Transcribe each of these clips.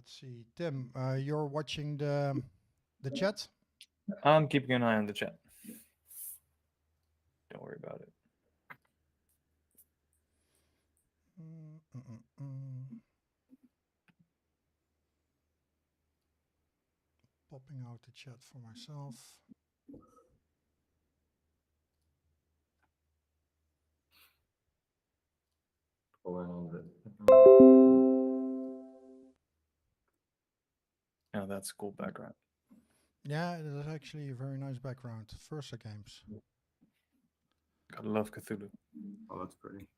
let's see. Tim, you're watching the chat? I'm keeping an eye on the chat. Don't worry about it. Popping out the chat for myself. Yeah, that's a cool background. Yeah, it is actually a very nice background. Versa games. Gotta love Cthulhu. Oh, that's pretty.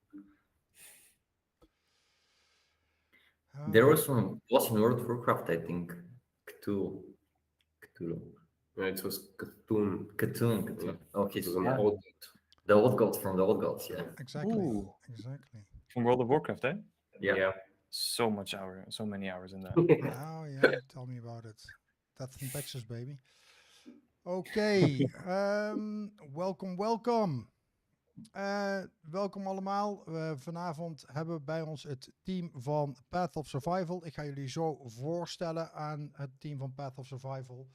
There was one boss in World of Warcraft, I think. Cthulhu. Yeah, it was Cthulhu. Cthulhu. Okay, It was so an yeah. old The old gods from the old gods, yeah. Exactly. Ooh. Exactly. From World of Warcraft, eh? Yeah. So many hours in that. Oh yeah, tell me about it. Death in Texas, baby. Okay, welkom. Welkom allemaal. Vanavond hebben we bij ons het team van Path of Survival. Ik ga jullie zo voorstellen aan het team van Path of Survival.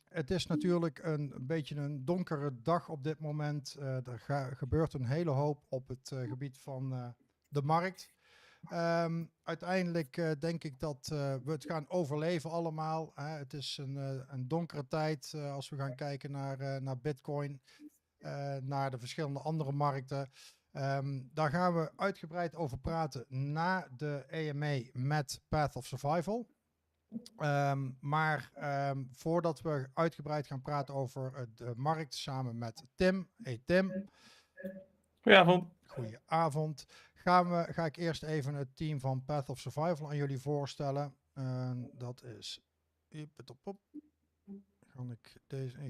Het is natuurlijk een beetje een donkere dag op dit moment. Er gebeurt een hele hoop op het gebied van de markt. Uiteindelijk denk ik dat we het gaan overleven allemaal. Het is een donkere tijd als we gaan kijken naar Bitcoin, naar de verschillende andere markten. Daar gaan we uitgebreid over praten na de AMA met Path of Survival. Maar voordat we uitgebreid gaan praten over de markt samen met Tim. Hey Tim. Goedenavond. Goedenavond. Ga ik eerst even het team van Path of Survival aan jullie voorstellen. Dat is... Ik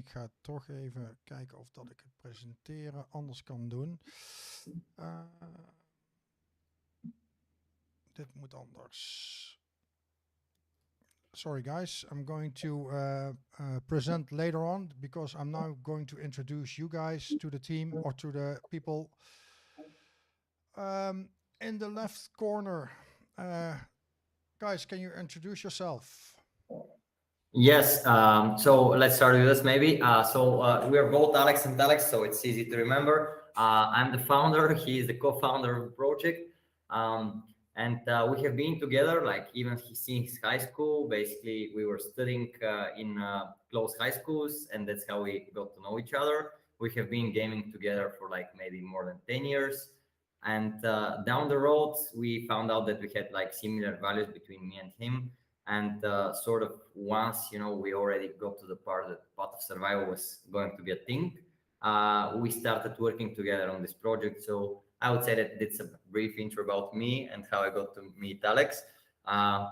ga toch even kijken of dat ik het presenteren anders kan doen. Dit moet anders. Sorry guys, I'm going to present later on because I'm now going to introduce you guys to the team or to the people. In the left corner, guys, can you introduce yourself? Yes, so let's start with this maybe. We are both Alex and Alex, so it's easy to remember. I'm the founder, he is the co-founder of the project. And we have been together, like even since high school. Basically, we were studying in close high schools, and that's how we got to know each other. We have been gaming together for like maybe more than 10 years. And down the road, we found out that we had like similar values between me and him. And sort of once, we already got to the part that Path of Survival was going to be a thing, we started working together on this project. So I would say that it's a brief intro about me and how I got to meet Alex.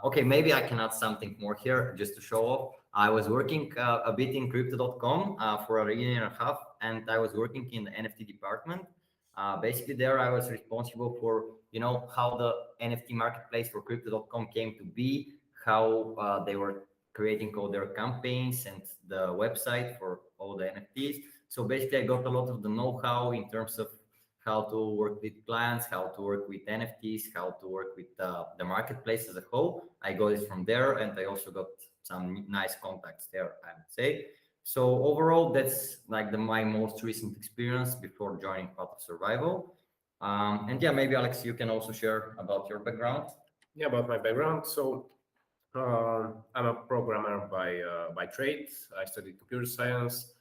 Okay, maybe I can add something more here just to show off. I was working a bit in crypto.com for a year and a half, and I was working in the NFT department. Basically there I was responsible for, how the NFT marketplace for crypto.com came to be, how they were creating all their campaigns and the website for all the NFTs. So basically I got a lot of the know-how in terms of how to work with clients, how to work with NFTs, how to work with the marketplace as a whole. I got it from there, and I also got some nice contacts there, I would say. So overall, that's like my most recent experience before joining Path of Survival. And yeah, maybe Alex, you can also share about your background. Yeah, about my background. So I'm a programmer by trade. I studied computer science.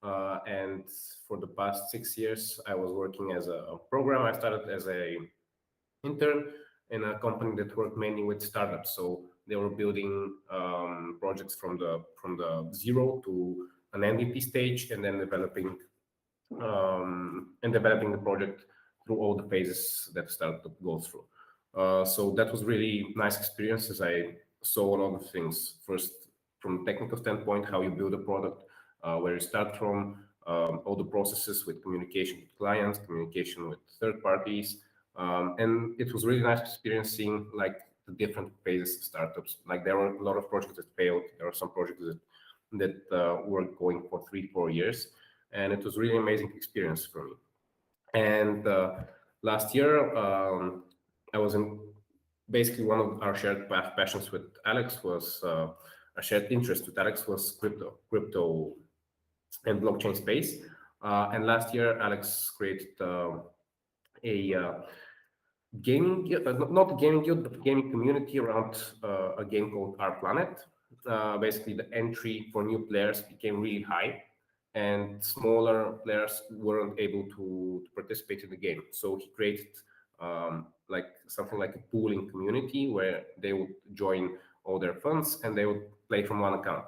And for the past 6 years, I was working as a programmer. I started as an intern in a company that worked mainly with startups. So they were building projects from the zero to an MVP stage, and then developing the project through all the phases that startup goes through. So that was really nice experience, as I saw a lot of things. First, from a technical standpoint, how you build a product, where you start from, all the processes with communication with clients, communication with third parties. And it was really nice experiencing like the different phases of startups. Like there were a lot of projects that failed. There are some projects that were going for 3-4 years. And it was really amazing experience for me. And last year, I was basically one of our shared passions with Alex was a shared interest with Alex was crypto and blockchain space. And last year, Alex created a gaming, not a gaming guild, but a gaming community around a game called Our Planet. Basically, the entry for new players became really high, and smaller players weren't able to participate in the game. So he created like something like a pooling community where they would join all their funds and they would play from one account.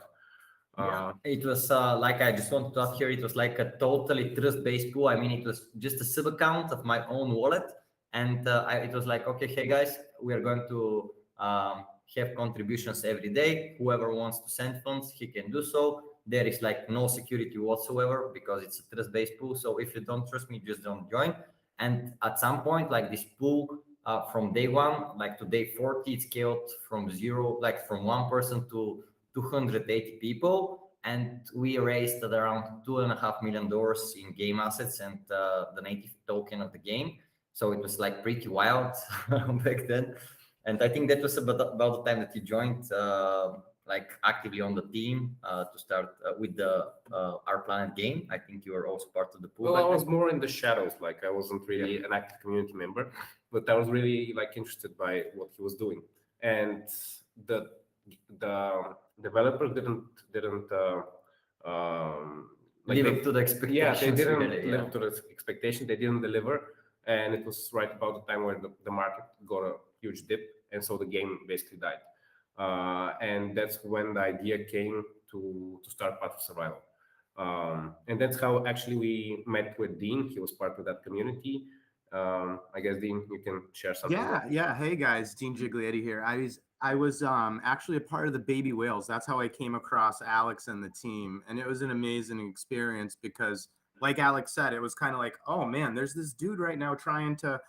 It was like, I just wanted to add here, it was like a totally trust-based pool. I mean, it was just a sub account of my own wallet. And it was like, okay, hey guys, we are going to have contributions every day. Whoever wants to send funds, he can do so. There is like no security whatsoever because it's a trust-based pool. So if you don't trust me, just don't join. And at some point, like this pool from day one, like to day 40, it scaled from zero, like from one person to 280 people. And we raised at around $2.5 million in game assets and the native token of the game. So it was like pretty wild back then. And I think that was about the time that you joined like actively on the team to start with the Our Planet game. I think you were also part of the pool. Well, I was more in the shadows. Like I wasn't really an active community member, but I was really like interested by what he was doing. And the developer didn't live up to the expectations. Yeah, they didn't really, live up to the expectation. They didn't deliver, and it was right about the time where the market got a huge dip, and so the game basically died. And that's when the idea came to start Path of Survival. And that's how actually we met with Dean. He was part of that community. I guess Dean, you can share something. Yeah. Hey guys, Dean Giglietti here. I was actually a part of the Baby Whales. That's how I came across Alex and the team, and it was an amazing experience because, like Alex said, it was kind of like, oh man, there's this dude right now trying to,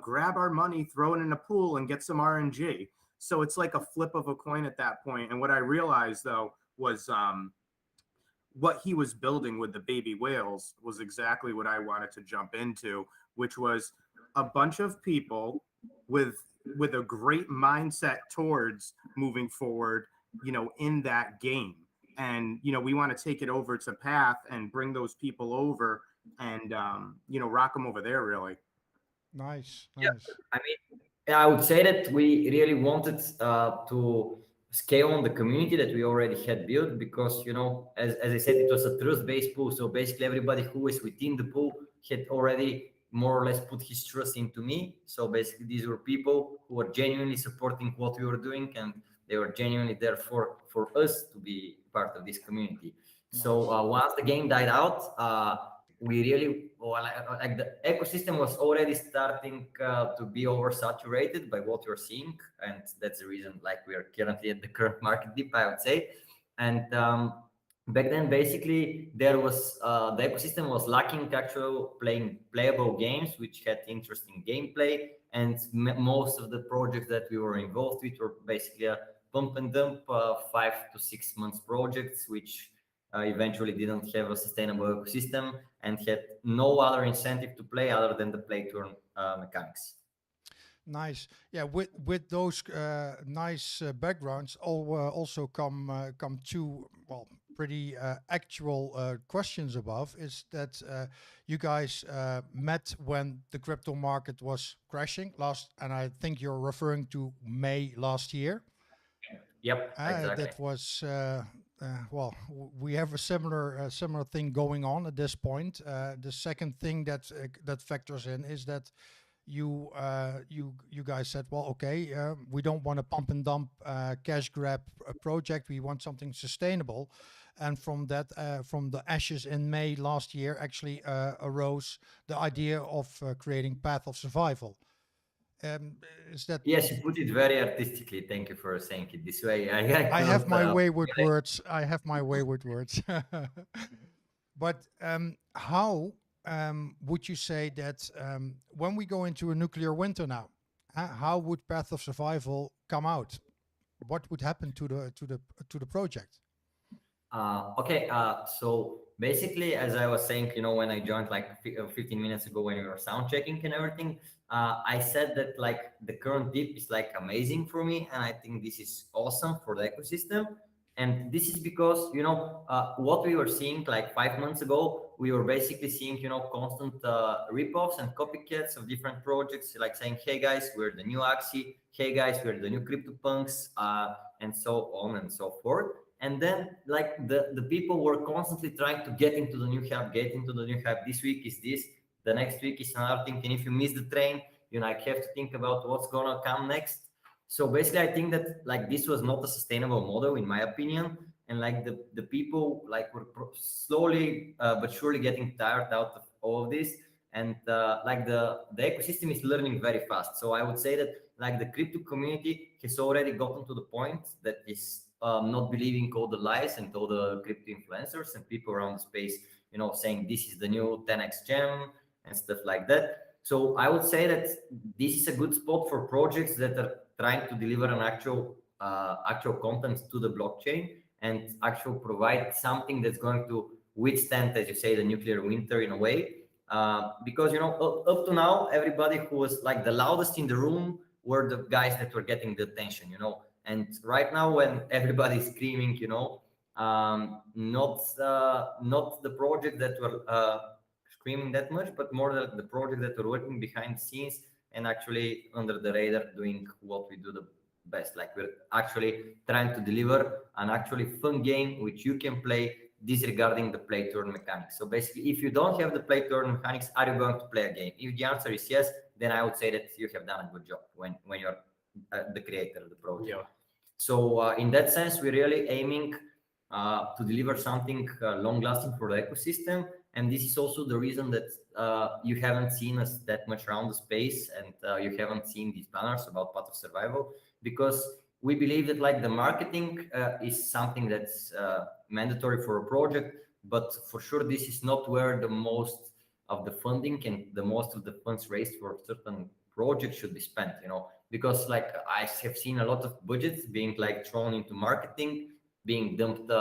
grab our money, throw it in a pool, and get some RNG. So it's like a flip of a coin at that point. And what I realized though was what he was building with the Baby Whales was exactly what I wanted to jump into, which was a bunch of people with a great mindset towards moving forward, in that game. And, we want to take it over to Path and bring those people over and, rock them over there, really. Nice. Yeah, I mean, I would say that we really wanted to scale on the community that we already had built because, as I said, it was a trust-based pool. So basically everybody who is within the pool had already more or less put his trust into me. So basically these were people who were genuinely supporting what we were doing and they were genuinely there for us to be part of this community. Nice. So once the game died out, we really, like the ecosystem was already starting to be oversaturated by what you're seeing. And that's the reason like we are currently at the current market dip, I would say. And back then, basically, there was the ecosystem was lacking actual playable games, which had interesting gameplay. And most of the projects that we were involved with were basically a pump and dump 5 to 6 months projects, which eventually didn't have a sustainable ecosystem and had no other incentive to play other than the play turn mechanics. Nice. Yeah, with those nice backgrounds, also come two pretty actual questions above. Is that you guys met when the crypto market was crashing last, and I think you're referring to May last year. Yep, exactly. That was we have a similar thing going on at this point. The second thing that factors in is that you guys said, well, okay, we don't want a pump and dump cash grab project. We want something sustainable, and from that, from the ashes in May last year, actually arose the idea of creating Path of Survival. Is that? Yes, you put it very artistically. Thank you for saying it this way. I have my wayward words. I have my wayward words. But how would you say that when we go into a nuclear winter now, how would Path of Survival come out? What would happen to the project? Okay, so basically, as I was saying, when I joined like 15 minutes ago when we were sound checking and everything, I said that like the current dip is like amazing for me, and I think this is awesome for the ecosystem. And this is because what we were seeing like 5 months ago, we were basically seeing constant ripoffs and copycats of different projects, like saying, "Hey guys, we're the new Axie. Hey guys, we're the new CryptoPunks," and so on and so forth. And then like the people were constantly trying to get into the new hype, get into the new hype. This week is this, the next week is another thing, and if you miss the train, you like have to think about what's gonna come next. So basically, I think that like this was not a sustainable model, in my opinion, and like the people like were slowly but surely getting tired out of all of this, and like the ecosystem is learning very fast. So I would say that like the crypto community has already gotten to the point that is not believing all the lies and all the crypto influencers and people around the space, saying this is the new 10x gem and stuff like that. So I would say that this is a good spot for projects that are trying to deliver an actual content to the blockchain and actually provide something that's going to withstand, as you say, the nuclear winter in a way. Because up to now, everybody who was like the loudest in the room were the guys that were getting the attention. And right now, when everybody's screaming, not the project that were screaming that much, but more the project that are working behind the scenes and actually under the radar doing what we do the best. Like we're actually trying to deliver an actually fun game which you can play disregarding the play turn mechanics. So basically, if you don't have the play turn mechanics, are you going to play a game? If the answer is yes, then I would say that you have done a good job when you're the creator of the project. Yeah. So in that sense, we're really aiming to deliver something long-lasting for the ecosystem. And this is also the reason that you haven't seen us that much around the space, and you haven't seen these banners about Path of Survival, because we believe that like the marketing is something that's mandatory for a project, but for sure this is not where the most of the funding and the most of the funds raised for certain projects should be spent, because like I have seen a lot of budgets being like thrown into marketing, being dumped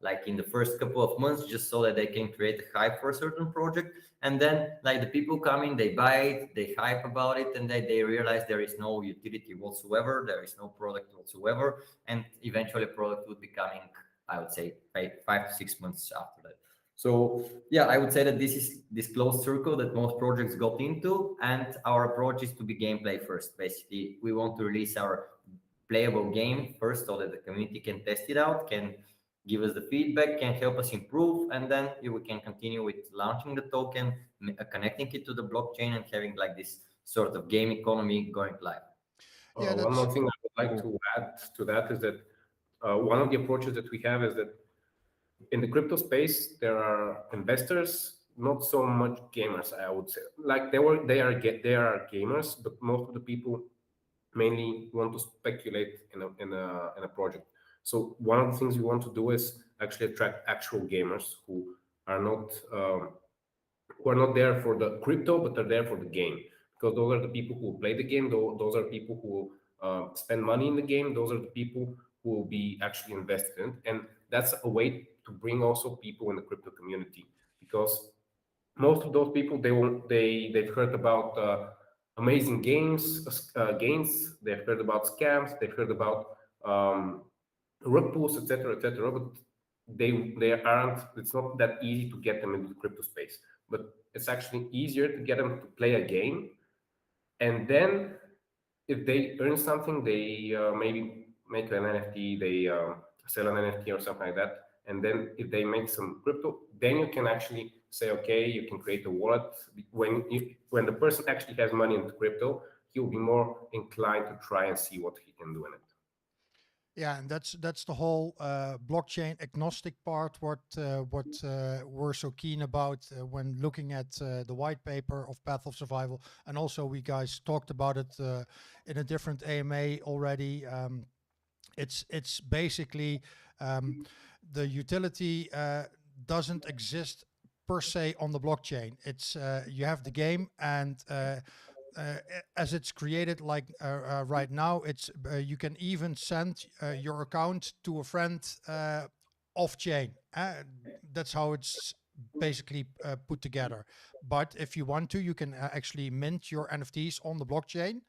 like in the first couple of months just so that they can create a hype for a certain project. And then like the people come in, they buy it, they hype about it, and they realize there is no utility whatsoever, there is no product whatsoever, and eventually a product would be coming, I would say, 5 to 6 months after that. So yeah, I would say that this is this closed circle that most projects got into, and our approach is to be gameplay first. Basically, we want to release our playable game first so that the community can test it out, can give us the feedback, can help us improve, and then we can continue with launching the token, connecting it to the blockchain, and having like this sort of game economy going live. Yeah, One more thing I would like to add to that is that one of the approaches that we have is that in the crypto space, there are investors, not so much gamers, I would say. Like they are gamers, but most of the people mainly want to speculate in a project. So one of the things we want to do is actually attract actual gamers who are not there for the crypto, but are there for the game, because those are the people who play the game. Those are people who spend money in the game. Those are the people who will be actually invested in, and that's a way to bring also people in the crypto community, because most of those people they've heard about amazing gains. They've heard about scams. They've heard about rug pulls, etc., but they aren't. It's not that easy to get them into the crypto space, but it's actually easier to get them to play a game, and then if they earn something, they maybe make an NFT, they sell an NFT or something like that, and then if they make some crypto, then you can actually say, okay, you can create a wallet. When the person actually has money into crypto, he will be more inclined to try and see what he can do in it. Yeah, and that's the whole blockchain agnostic part. What we're so keen about when looking at the white paper of Path of Survival, and also we guys talked about it in a different AMA already. It's basically the utility doesn't exist per se on the blockchain. It's you have the game, and as it's created like right now, it's you can even send your account to a friend off-chain. That's how it's basically put together. But if you want to, you can actually mint your NFTs on the blockchain.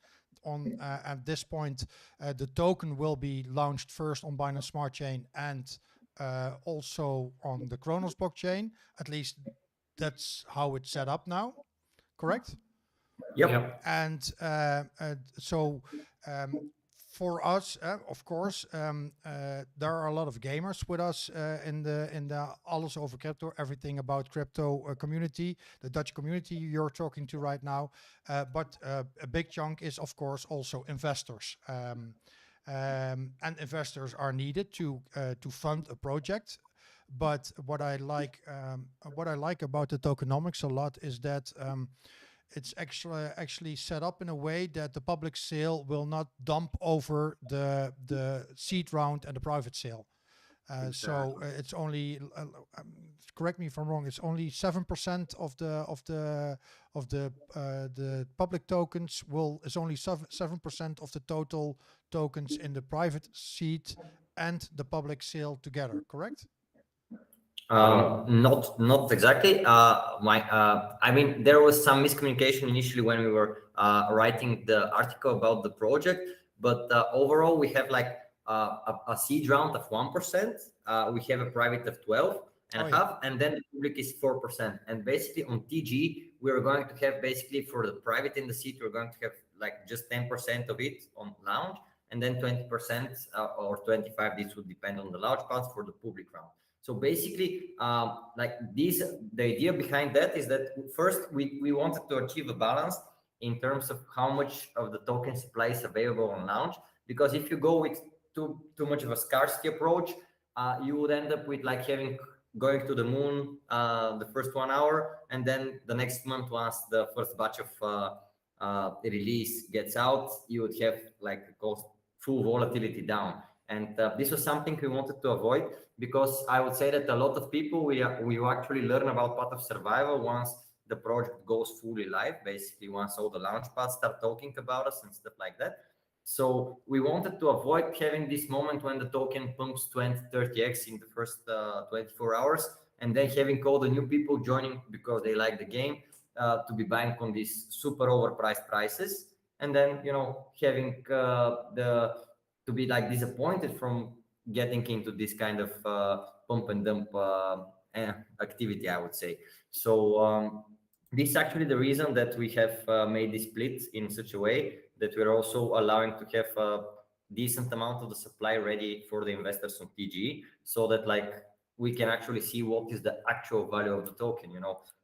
At this point, the token will be launched first on Binance Smart Chain and also on the Kronos blockchain. At least that's how it's set up now. Correct? Yep. And so for us, of course, there are a lot of gamers with us in the Alles over Crypto, everything about crypto community, the Dutch community you're talking to right now. But a big chunk is, of course, also investors. And investors are needed to fund a project. But what I like about the tokenomics a lot is that it's actually set up in a way that the public sale will not dump over the seed round and the private sale. So it's only correct me if I'm wrong. It's only 7% of the public tokens is only 7% of the total tokens in the private seed and the public sale together. Correct? Not exactly. I mean, there was some miscommunication initially when we were writing the article about the project, but overall we have like a seed round of 1%. We have a private of 12.5%, and then the public is 4%. And basically on TG, we are going to have basically for the private in the seed, we're going to have like just 10% of it on launch, and then 20% or 25%. This would depend on the launch paths for the public round. So basically, the idea behind that is that first we wanted to achieve a balance in terms of how much of the token supply is available on launch. Because if you go with too much of a scarcity approach, you would end up with like going to the moon the first 1 hour, and then the next month, once the first batch of release gets out, you would have like full volatility down. And this was something we wanted to avoid, because I would say that a lot of people, we actually learn about Path of Survival once the project goes fully live, basically once all the launch pads start talking about us and stuff like that. So we wanted to avoid having this moment when the token pumps 20-30x in the first 24 hours, and then having all the new people joining because they like the game to be buying on these super overpriced prices, and then having to be like disappointed from getting into this kind of pump and dump activity, I would say. So this is actually the reason that we have made this split in such a way that we're also allowing to have a decent amount of the supply ready for the investors on TG, so that like we can actually see what is the actual value of the token,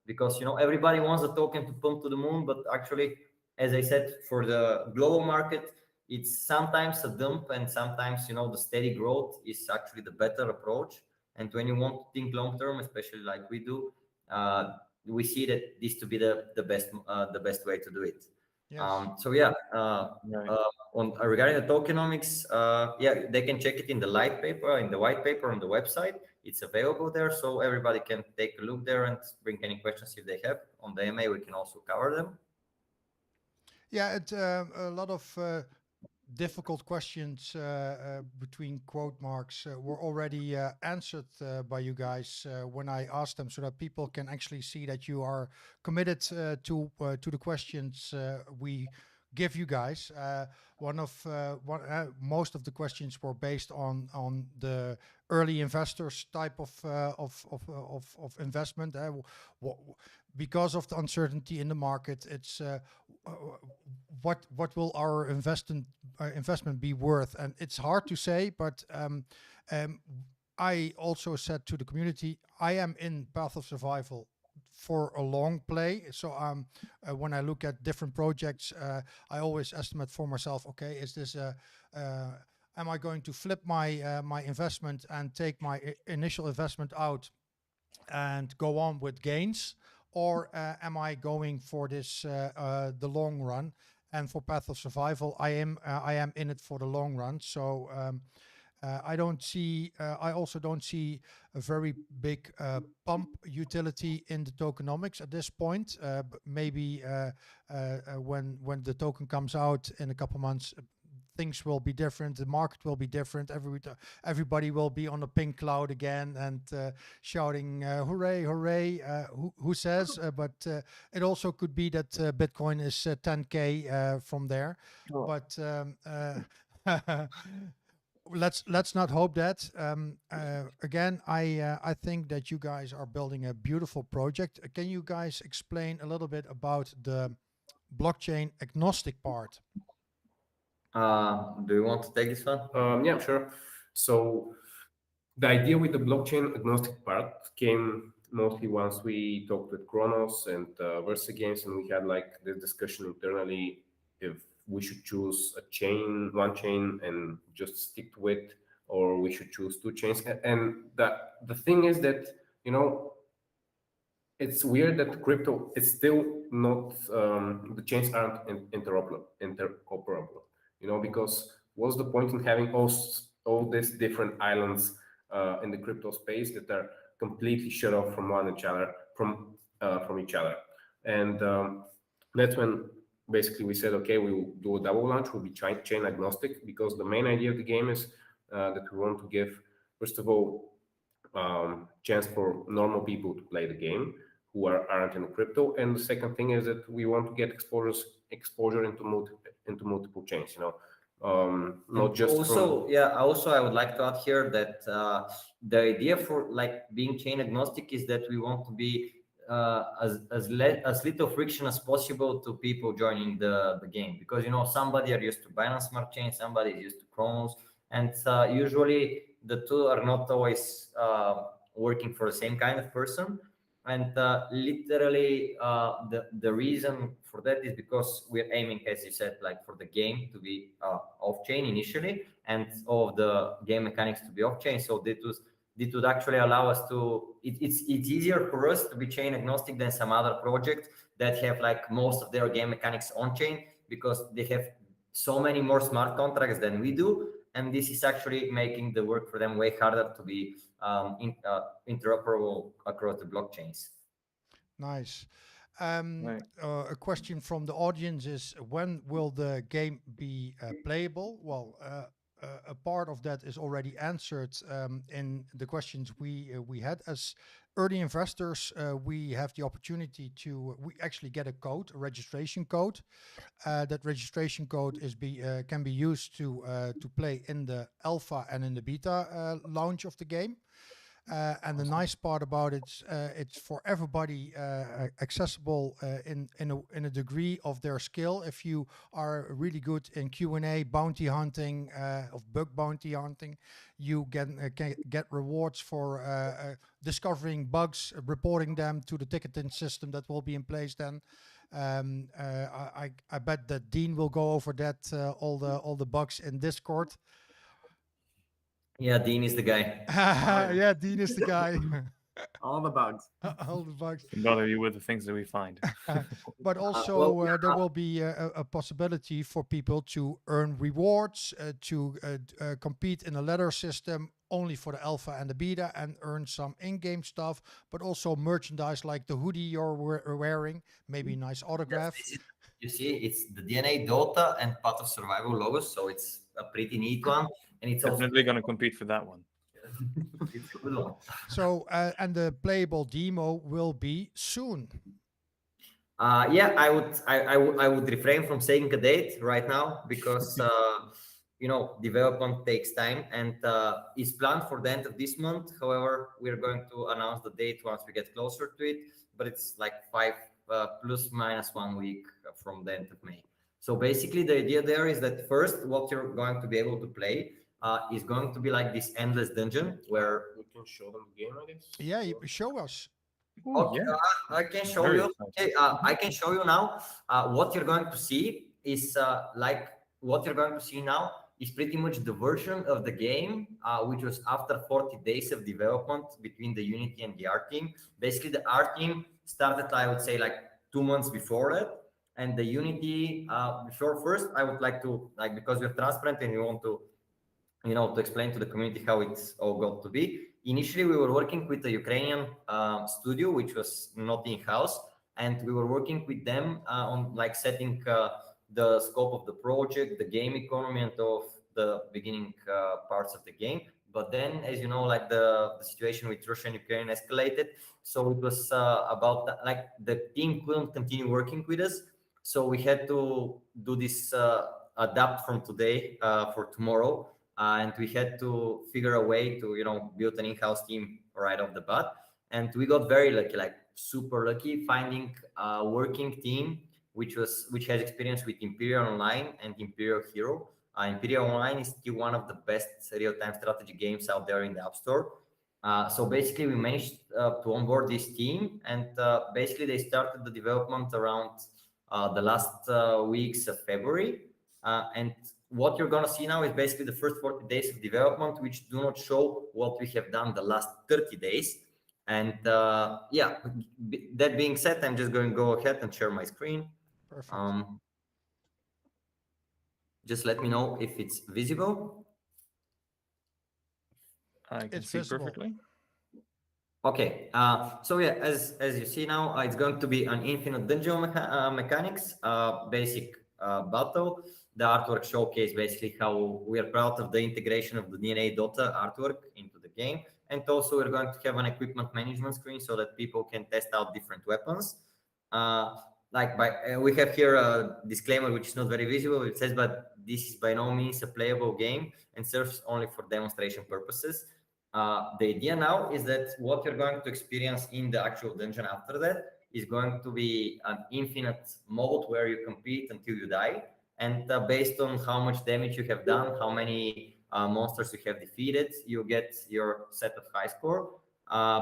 because everybody wants the token to pump to the moon, but actually, as I said, for the global market, it's sometimes a dump, and sometimes the steady growth is actually the better approach. And when you want to think long term, especially like we do, we see that this to be the best way to do it. Yes. So yeah, regarding the tokenomics, they can check it in the white paper on the website. It's available there, so everybody can take a look there and bring any questions if they have. On the MA, we can also cover them. Yeah, it's a lot of difficult questions between quote marks were already answered by you guys when I asked them, so that people can actually see that you are committed to the questions we give you guys. Most of the questions were based on the early investors type of investment. Because of the uncertainty in the market, it's what will our investment be worth? And it's hard to say, but I also said to the community, I am in Path of Survival for a long play. So when I look at different projects, I always estimate for myself, okay, is this am I going to flip my my investment and take my initial investment out and go on with gains, or am I going for this the long run? And for Path of Survival, I am in it for the long run. So I also don't see a very big pump utility in the tokenomics at this point. But maybe when the token comes out in a couple months, things will be different. The market will be different. Everybody will be on a pink cloud again and shouting, hooray, hooray, who says? But it also could be that Bitcoin is 10K from there. Oh. But let's not hope that. Again, I think that you guys are building a beautiful project. Can you guys explain a little bit about the blockchain agnostic part? Do you want to take this one? Yeah, sure. So the idea with the blockchain agnostic part came mostly once we talked with Kronos and Versa Games, and we had like this discussion internally if we should choose one chain and just stick to it, or we should choose two chains. And the thing is that, you know, it's weird that crypto is still not, the chains aren't interoperable, you know, because what's the point in having all these different islands in the crypto space that are completely shut off from from each other? And that's when basically we said, okay, we will do a double launch, we'll be chain agnostic, because the main idea of the game is that we want to give, first of all, chance for normal people to play the game who aren't in crypto, and the second thing is that we want to get exposure into multiple chains, you know, not just also I would like to add here that the idea for like being chain agnostic is that we want to be as little friction as possible to people joining the game, because, you know, somebody are used to Binance Smart Chain, somebody is used to Kronos, and usually the two are not always working for the same kind of person. And literally the reason for that is because we're aiming, as you said, like for the game to be off-chain initially, and all of the game mechanics to be off-chain. So it would actually allow us to, it's easier for us to be chain agnostic than some other projects that have like most of their game mechanics on-chain, because they have so many more smart contracts than we do. And this is actually making the work for them way harder to be interoperable across the blockchains. Nice. Right. A question from the audience is, when will the game be playable? Well, a part of that is already answered in the questions we had. As early investors, we have the opportunity to, we actually get a code, a registration code. That registration code can be used to play in the alpha and in the beta launch of the game. And the nice part about it, it's for everybody accessible in a degree of their skill. If you are really good in Q&A, bounty hunting, of bug bounty hunting, you can get rewards for discovering bugs, reporting them to the ticketing system that will be in place then. I bet that Dean will go over that, all the bugs in Discord. Yeah, Dean is the guy. Yeah, Dean is the guy. All the bugs. All the bugs. Bother you with the things that we find. But also there will be a possibility for people to earn rewards, to compete in a ladder system only for the alpha and the beta, and earn some in-game stuff, but also merchandise like the hoodie you're wearing, maybe a nice autograph. Yes, you see, it's the DNA DOTA and Path of Survival logos, so it's a pretty neat one. And it's Definitely going to compete for that one. it's a good one. So, and the playable demo will be soon. Yeah, I would refrain from saying a date right now, because you know, development takes time, and is planned for the end of this month. However, we're going to announce the date once we get closer to it, but it's like 5 plus minus 1 week from the end of May. So basically the idea there is that first, what you're going to be able to play is going to be like this endless dungeon where we can show them the game, I guess. Yeah, show us. Ooh, okay, yeah. I can show Very you. exciting. Okay, I can show you now. What you're going to see is like what you're going to see now is pretty much the version of the game which was after 40 days of development between the Unity and the art team. Basically, the art team started, I would say, like 2 months before that, and the Unity before. First, I would like to, like, because we're transparent and we want to, you know, to explain to the community how it's all got to be. Initially, we were working with a Ukrainian studio, which was not in-house, and we were working with them on like setting the scope of the project, the game economy, and of the beginning parts of the game. But then, as you know, like the situation with Russia and Ukraine escalated. So it was about like the team couldn't continue working with us. So we had to do this adapt from today for tomorrow. And we had to figure a way to, build an in-house team right off the bat. And we got very lucky, like super lucky, finding a working team which has experience with Imperial Online and Imperial Hero. Imperial Online is still one of the best real-time strategy games out there in the App Store. So basically, we managed to onboard this team, and basically they started the development around the last weeks of February. And what you're gonna see now is basically the first 40 days of development, which do not show what we have done the last 30 days. And yeah, that being said, I'm just going to go ahead and share my screen. Perfect. Just let me know if it's visible. I can It's see visible. perfectly. Okay, so yeah, as you see now, it's going to be an infinite dungeon mechanics, basic battle. The artwork showcase basically how we are proud of the integration of the DNA DOTA artwork into the game. And also we're going to have an equipment management screen so that people can test out different weapons. We have here a disclaimer which is not very visible. It says, but this is by no means a playable game and serves only for demonstration purposes. The idea now is that what you're going to experience in the actual dungeon after that is going to be an infinite mode where you compete until you die. And based on how much damage you have done, how many monsters you have defeated, you get your set of high score.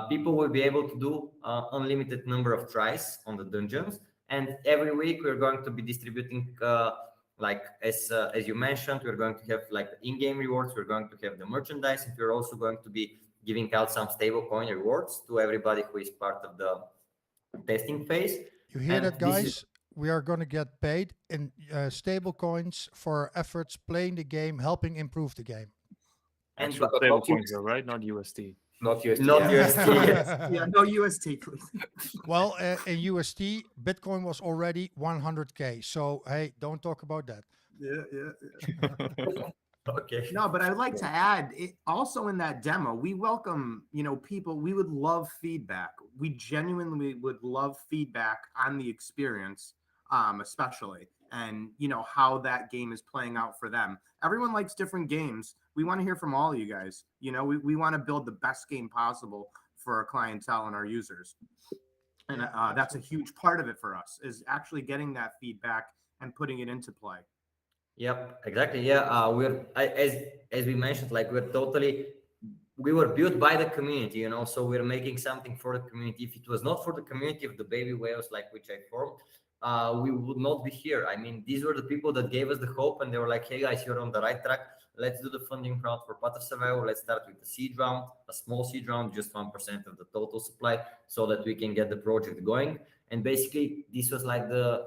People will be able to do unlimited number of tries on the dungeons. And every week we're going to be distributing, as you mentioned, we're going to have like in-game rewards. We're going to have the merchandise, and we're also going to be giving out some stable coin rewards to everybody who is part of the testing phase. You hear that, guys? We are going to get paid in stable coins for our efforts playing the game, helping improve the game. And Actual stable coins, though, right? Not USD. Not USD. Not yeah. USD. Yes. Yeah, no UST, please. Well, in USD, Bitcoin was already 100K. So, hey, don't talk about that. Yeah. Okay. No, but I'd like to add, also in that demo, we welcome, people. We would love feedback. We genuinely would love feedback on the experience, especially, and how that game is playing out for them. Everyone likes different games. We want to hear from all of you guys. We want to build the best game possible for our clientele and our users. And that's a huge part of it for us, is actually getting that feedback and putting it into play. Yep, exactly. Yeah, as we mentioned, like we were built by the community, so we're making something for the community. If it was not for the community of the baby whales, like which I formed, we would not be here. I mean, these were the people that gave us the hope, and they were like, hey guys, you're on the right track. Let's do the funding round for Path of Survival. Let's start with the seed round, a small seed round, just 1% of the total supply, so that we can get the project going. And basically, this was like the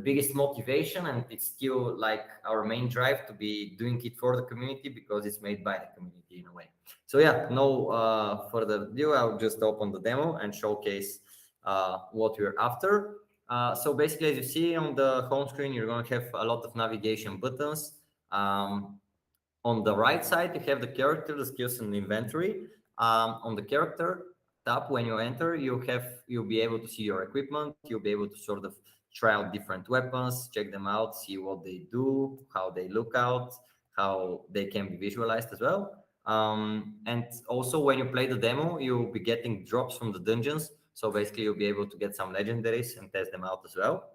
biggest motivation, and it's still like our main drive to be doing it for the community, because it's made by the community in a way. So yeah, no further ado, I'll just open the demo and showcase what we're after. So basically, as you see on the home screen, you're going to have a lot of navigation buttons. On the right side, you have the character, the skills, and the inventory. On the character tab, when you enter, you'll be able to see your equipment. You'll be able to sort of try out different weapons, check them out, see what they do, how they look out, how they can be visualized as well. And also when you play the demo, you'll be getting drops from the dungeons. So basically you'll be able to get some legendaries and test them out as well.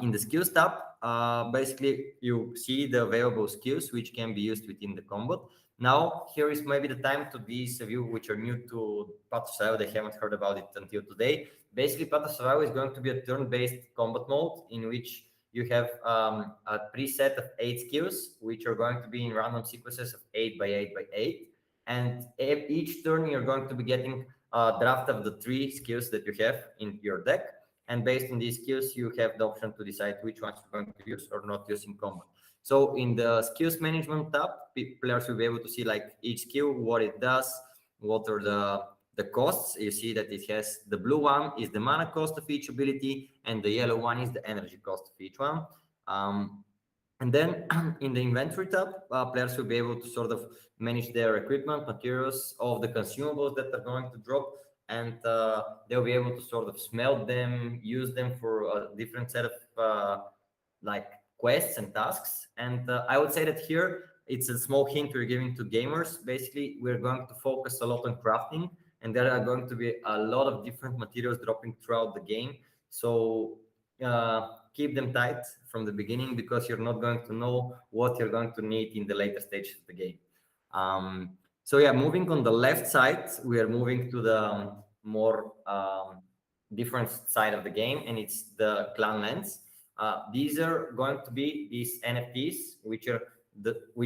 In the skills tab, basically you see the available skills which can be used within the combat. Now, here is maybe the time to these of you which are new to Path of Survival, they haven't heard about it until today. Basically, Path of Survival is going to be a turn-based combat mode in which you have a preset of 8 skills, which are going to be in random sequences of 8 by 8 by 8. And each turn, you're going to be getting a draft of the 3 skills that you have in your deck. And based on these skills, you have the option to decide which ones you're going to use or not use in combat. So in the skills management tab, players will be able to see like each skill, what it does, what are the costs. You see that it has the blue one is the mana cost of each ability, and the yellow one is the energy cost of each one. And then in the inventory tab, players will be able to sort of manage their equipment, materials, all of the consumables that are going to drop, and they'll be able to sort of smelt them, use them for a different set of like quests and tasks. And I would say that here it's a small hint we're giving to gamers. Basically, we're going to focus a lot on crafting, and there are going to be a lot of different materials dropping throughout the game. So keep them tight from the beginning, because you're not going to know what you're going to need in the later stages of the game. So yeah, moving on the left side, we are moving to the more different side of the game, and it's the clan lands. These are going to be these NFTs, which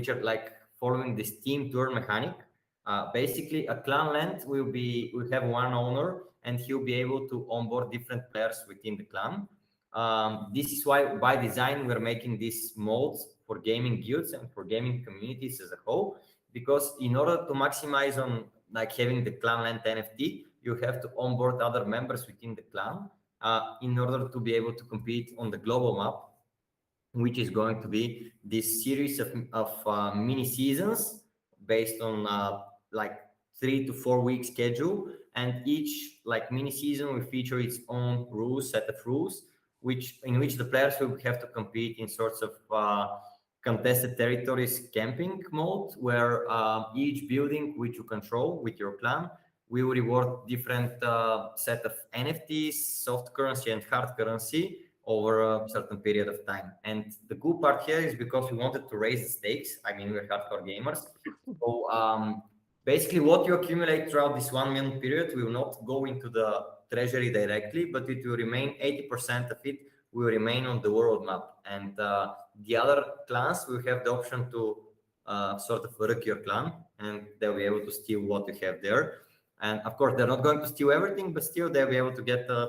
are like following this team tour mechanic. Basically, a clan land will have one owner, and he'll be able to onboard different players within the clan. This is why, by design, we're making these modes for gaming guilds and for gaming communities as a whole, because in order to maximize on like having the clan land NFT, you have to onboard other members within the clan in order to be able to compete on the global map, which is going to be this series of mini seasons based on like 3 to 4 week schedule, and each like mini season will feature its own set of rules, in which the players will have to compete in sorts of contested territories camping mode, where each building which you control with your clan will reward different set of NFTs, soft currency and hard currency over a certain period of time. And the good part here is because we wanted to raise the stakes. I mean, we're hardcore gamers. So basically what you accumulate throughout this 1 month period will not go into the treasury directly, but it will remain, 80% of it will remain on the world map. And the other clans will have the option to sort of wreck your clan, and they'll be able to steal what you have there. And of course, they're not going to steal everything, but still they'll be able to get a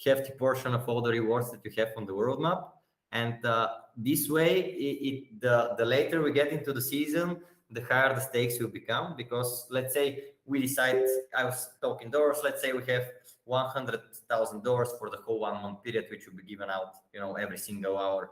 hefty portion of all the rewards that you have on the world map. And this way, the later we get into the season, the higher the stakes will become, because let's say we decide, I was talking dollars, let's say we have $100,000 for the whole 1 month period, which will be given out, every single hour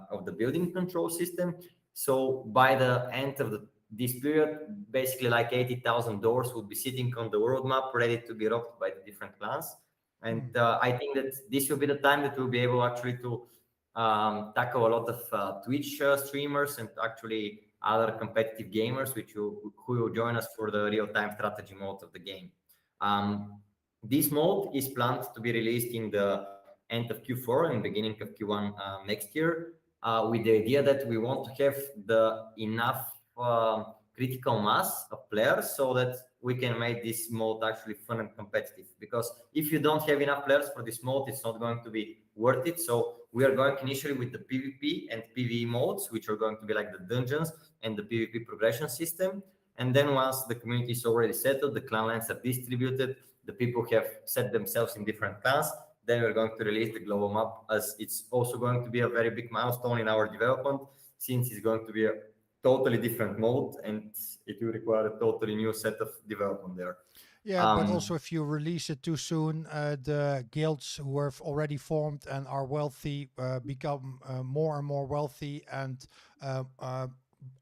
of the building control system. So by the end of this period, basically like $80,000 would be sitting on the world map, ready to be robbed by the different clans. And I think that this will be the time that we'll be able actually to tackle a lot of Twitch streamers and actually other competitive gamers who will join us for the real-time strategy mode of the game. This mode is planned to be released in the end of Q4 and beginning of Q1 next year, with the idea that we want to have enough critical mass of players so that we can make this mode actually fun and competitive. Because if you don't have enough players for this mode, it's not going to be worth it. So we are going initially with the PvP and PvE modes, which are going to be like the dungeons and the PvP progression system. And then once the community is already settled, the clan lands are distributed, the people have set themselves in different clans, then we're going to release the global map, as it's also going to be a very big milestone in our development, since it's going to be a totally different mode and it will require a totally new set of development there. Yeah, but also if you release it too soon, the guilds who have already formed and are wealthy become more and more wealthy and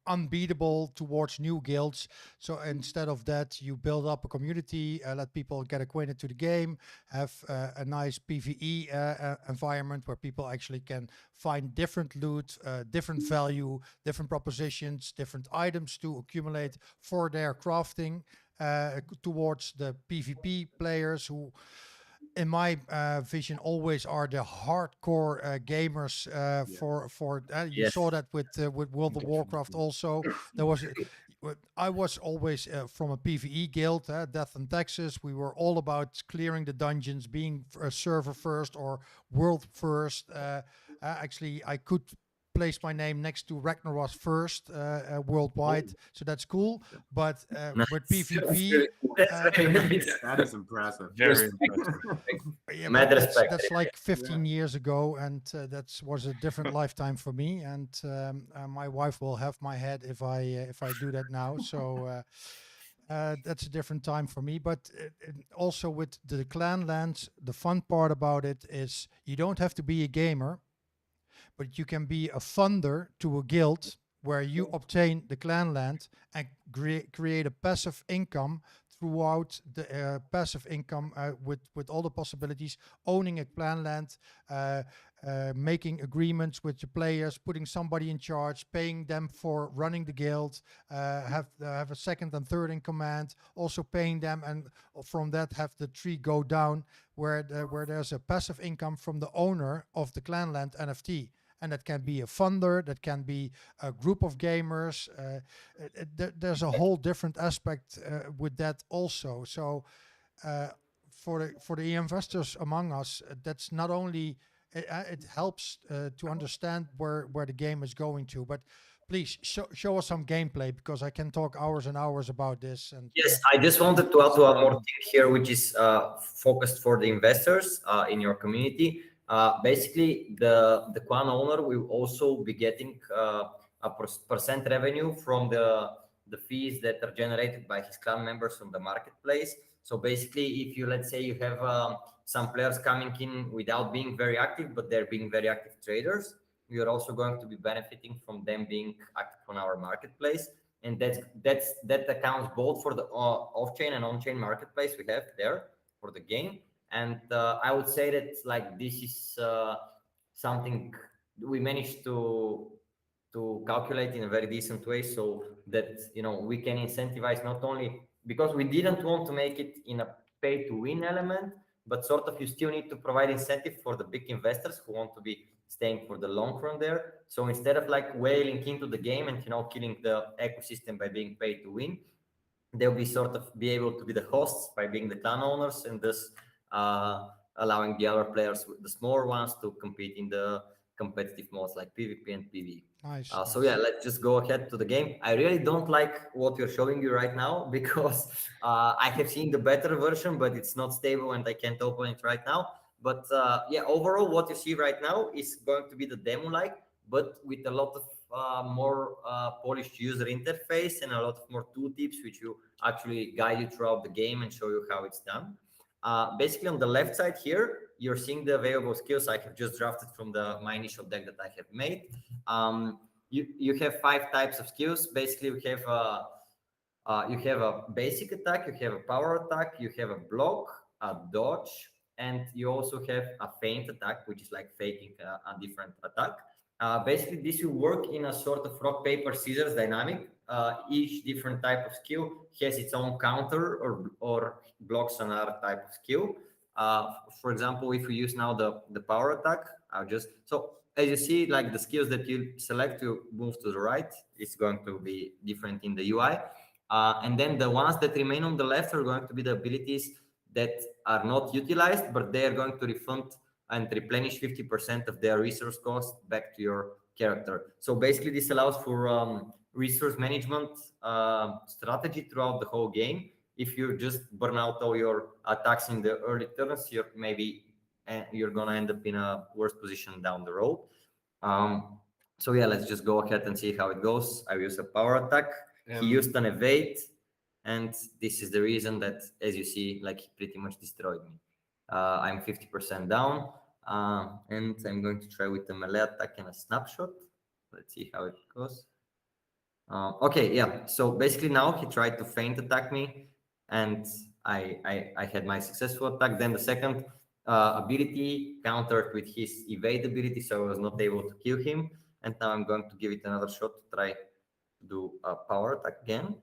unbeatable towards new guilds. So instead of that, you build up a community, let people get acquainted to the game, have a nice PvE environment where people actually can find different loot, different value, different propositions, different items to accumulate for their crafting towards the PvP players who, in my vision, always are the hardcore gamers you saw that with World of Warcraft also. I was always from a PvE guild, Death and Taxes. We were all about clearing the dungeons, being server first or world first. Actually, I could place my name next to Ragnaros first worldwide, so that's cool. But with PvP, that is impressive. Very impressive. Yeah, that's like 15 years ago, and that was a different lifetime for me. And my wife will have my head if I do that now. So that's a different time for me. But also with the clan lands, the fun part about it is you don't have to be a gamer, but you can be a funder to a guild where you obtain the clan land and create a passive income throughout the passive income with all the possibilities, owning a clan land, making agreements with the players, putting somebody in charge, paying them for running the guild, have a second and third in command, also paying them, and from that have the tree go down where there's a passive income from the owner of the clan land NFT. And that can be a funder, that can be a group of gamers. There's a whole different aspect with that also. So for the investors among us, that's not only it helps to understand where the game is going to, but please show us some gameplay, because I can talk hours and hours about this. And yes, I just wanted to add one more thing here, which is focused for the investors in your community. Basically, the clan owner will also be getting a percent revenue from the fees that are generated by his clan members from the marketplace. So basically, if you, let's say you have some players coming in without being very active, but they're being very active traders, you're also going to be benefiting from them being active on our marketplace. And that accounts both for the off-chain and on-chain marketplace we have there for the game. And I would say that like this is something we managed to calculate in a very decent way, so that we can incentivize not only, because we didn't want to make it in a pay to win element, but sort of you still need to provide incentive for the big investors who want to be staying for the long run there. So instead of like whaling into the game and killing the ecosystem by being paid to win, they'll be sort of be able to be the hosts by being the clan owners, and thus allowing the other players, the smaller ones, to compete in the competitive modes like PvP and PvE. Nice. So yeah, let's just go ahead to the game. I really don't like what we're showing you right now, because I have seen the better version, but it's not stable and I can't open it right now. But yeah, overall, what you see right now is going to be the demo-like, but with a lot of more polished user interface and a lot of more tooltips, which will actually guide you throughout the game and show you how it's done. Basically, on the left side here, you're seeing the available skills I have just drafted from my initial deck that I have made. You have 5 types of skills. Basically, you have a basic attack, you have a power attack, you have a block, a dodge, and you also have a feint attack, which is like faking a different attack. Basically, this will work in a sort of rock, paper, scissors dynamic. Each different type of skill has its own counter or blocks another type of skill. For example, if we use now the power attack, so as you see, like the skills that you select to move to the right, it's going to be different in the UI. And then the ones that remain on the left are going to be the abilities that are not utilized, but they are going to refund and replenish 50% of their resource cost back to your character. So basically, this allows for resource management strategy throughout the whole game. If you just burn out all your attacks in the early turns, you're gonna end up in a worse position down the road. So yeah, let's just go ahead and see how it goes. I use a power attack. He used an evade, and this is the reason that, as you see, like he pretty much destroyed me. I'm 50% down, and I'm going to try with a melee attack and a snapshot. Let's see how it goes. Okay, yeah. So basically, now he tried to feint attack me, and I had my successful attack. Then the second ability countered with his evade ability, so I was not able to kill him. And now I'm going to give it another shot to try to do a power attack again.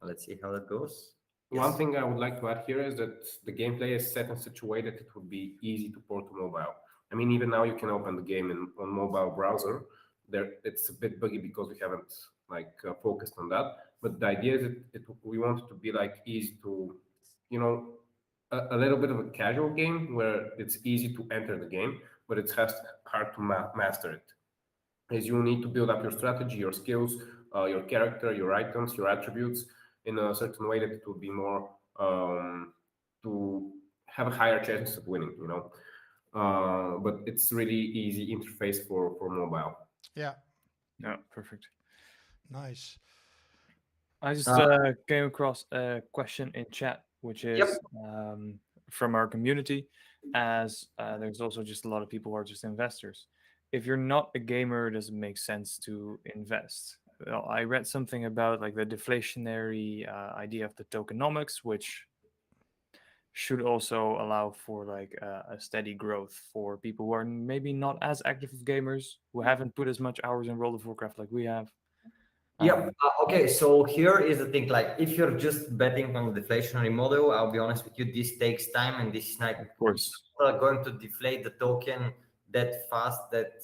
Let's see how that goes. Yes. One thing I would like to add here is that the gameplay is set in such a way that it would be easy to port to mobile. I mean, even now you can open the game on mobile browser. It's a bit buggy because we haven't focused on that. But the idea is that we want it to be like easy to, a little bit of a casual game where it's easy to enter the game, but it's hard to master it. As you need to build up your strategy, your skills, your character, your items, your attributes in a certain way that it would be more to have a higher chance of winning, but it's really easy interface for mobile. Yeah. Yeah, perfect. Nice. I just came across a question in chat, which is from our community, as there's also just a lot of people who are just investors. if you're not a gamer, it doesn't make sense to invest. Well, I read something about like the deflationary idea of the tokenomics, which should also allow for like a steady growth for people who are maybe not as active as gamers, who haven't put as much hours in World of Warcraft like we have. Yeah. Okay. So here is the thing. Like, if you're just betting on the deflationary model, I'll be honest with you, this takes time, and this is not Of course. going to deflate the token that fast that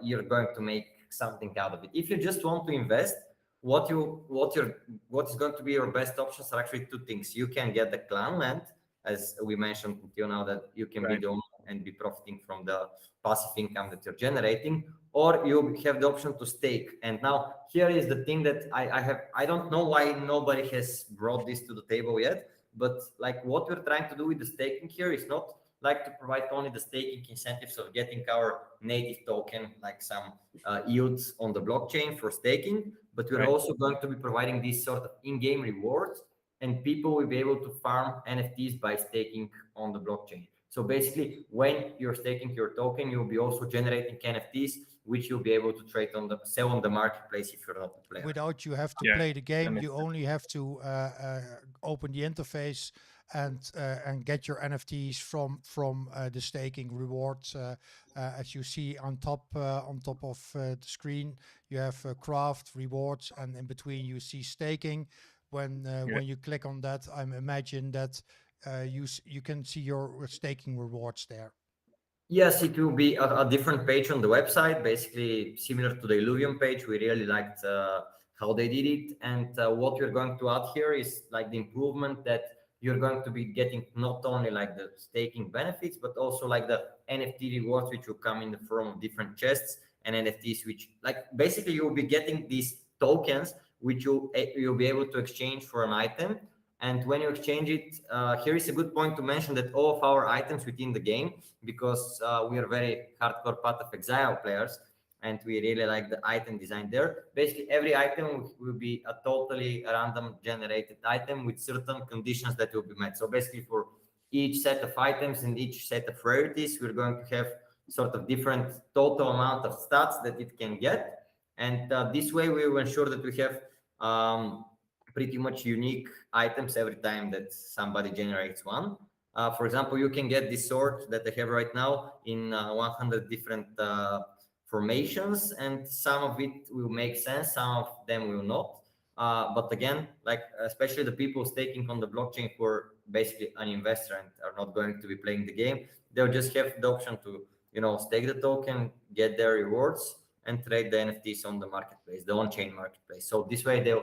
you're going to make something out of it. If you just want to invest, what is going to be your best options are actually two things. You can get the clan land, as we mentioned until now, that you can be the owner and be profiting from the passive income that you're generating, or you have the option to stake. And now here is the thing that I don't know why nobody has brought this to the table yet, but like what we're trying to do with the staking here is not like to provide only the staking incentives of getting our native token, like some yields on the blockchain for staking, but we're also going to be providing these sort of in-game rewards, and people will be able to farm NFTs by staking on the blockchain. So basically, when you're staking your token, you'll be also generating NFTs, which you'll be able to trade on the sell on the marketplace if you're not a player. Without you have to play the game, you only have to open the interface and get your NFTs from the staking rewards. As you see on top of the screen, you have craft rewards, and in between you see staking. When you click on that, I imagine that you can see your staking rewards there. Yes, it will be a different page on the website, basically similar to the Illuvium page. We really liked how they did it. And what we're going to add here is like the improvement that you're going to be getting not only like the staking benefits, but also like the NFT rewards, which will come in the form of different chests and NFTs, which like basically you'll be getting these tokens, which you'll be able to exchange for an item. And when you exchange it, here is a good point to mention that all of our items within the game, because we are very hardcore Path of Exile players, and we really like the item design there. Basically, every item will be a totally random generated item with certain conditions that will be met. So basically, for each set of items and each set of rarities, we're going to have sort of different total amount of stats that it can get. And this way, we will ensure that we have pretty much unique items every time that somebody generates one. For example, you can get this sword that I have right now in 100 different formations, and some of it will make sense, some of them will not. But again, like especially the people staking on the blockchain who are basically an investor and are not going to be playing the game, they'll just have the option to, you know, stake the token, get their rewards, and trade the NFTs on the marketplace, the on-chain marketplace. So this way they'll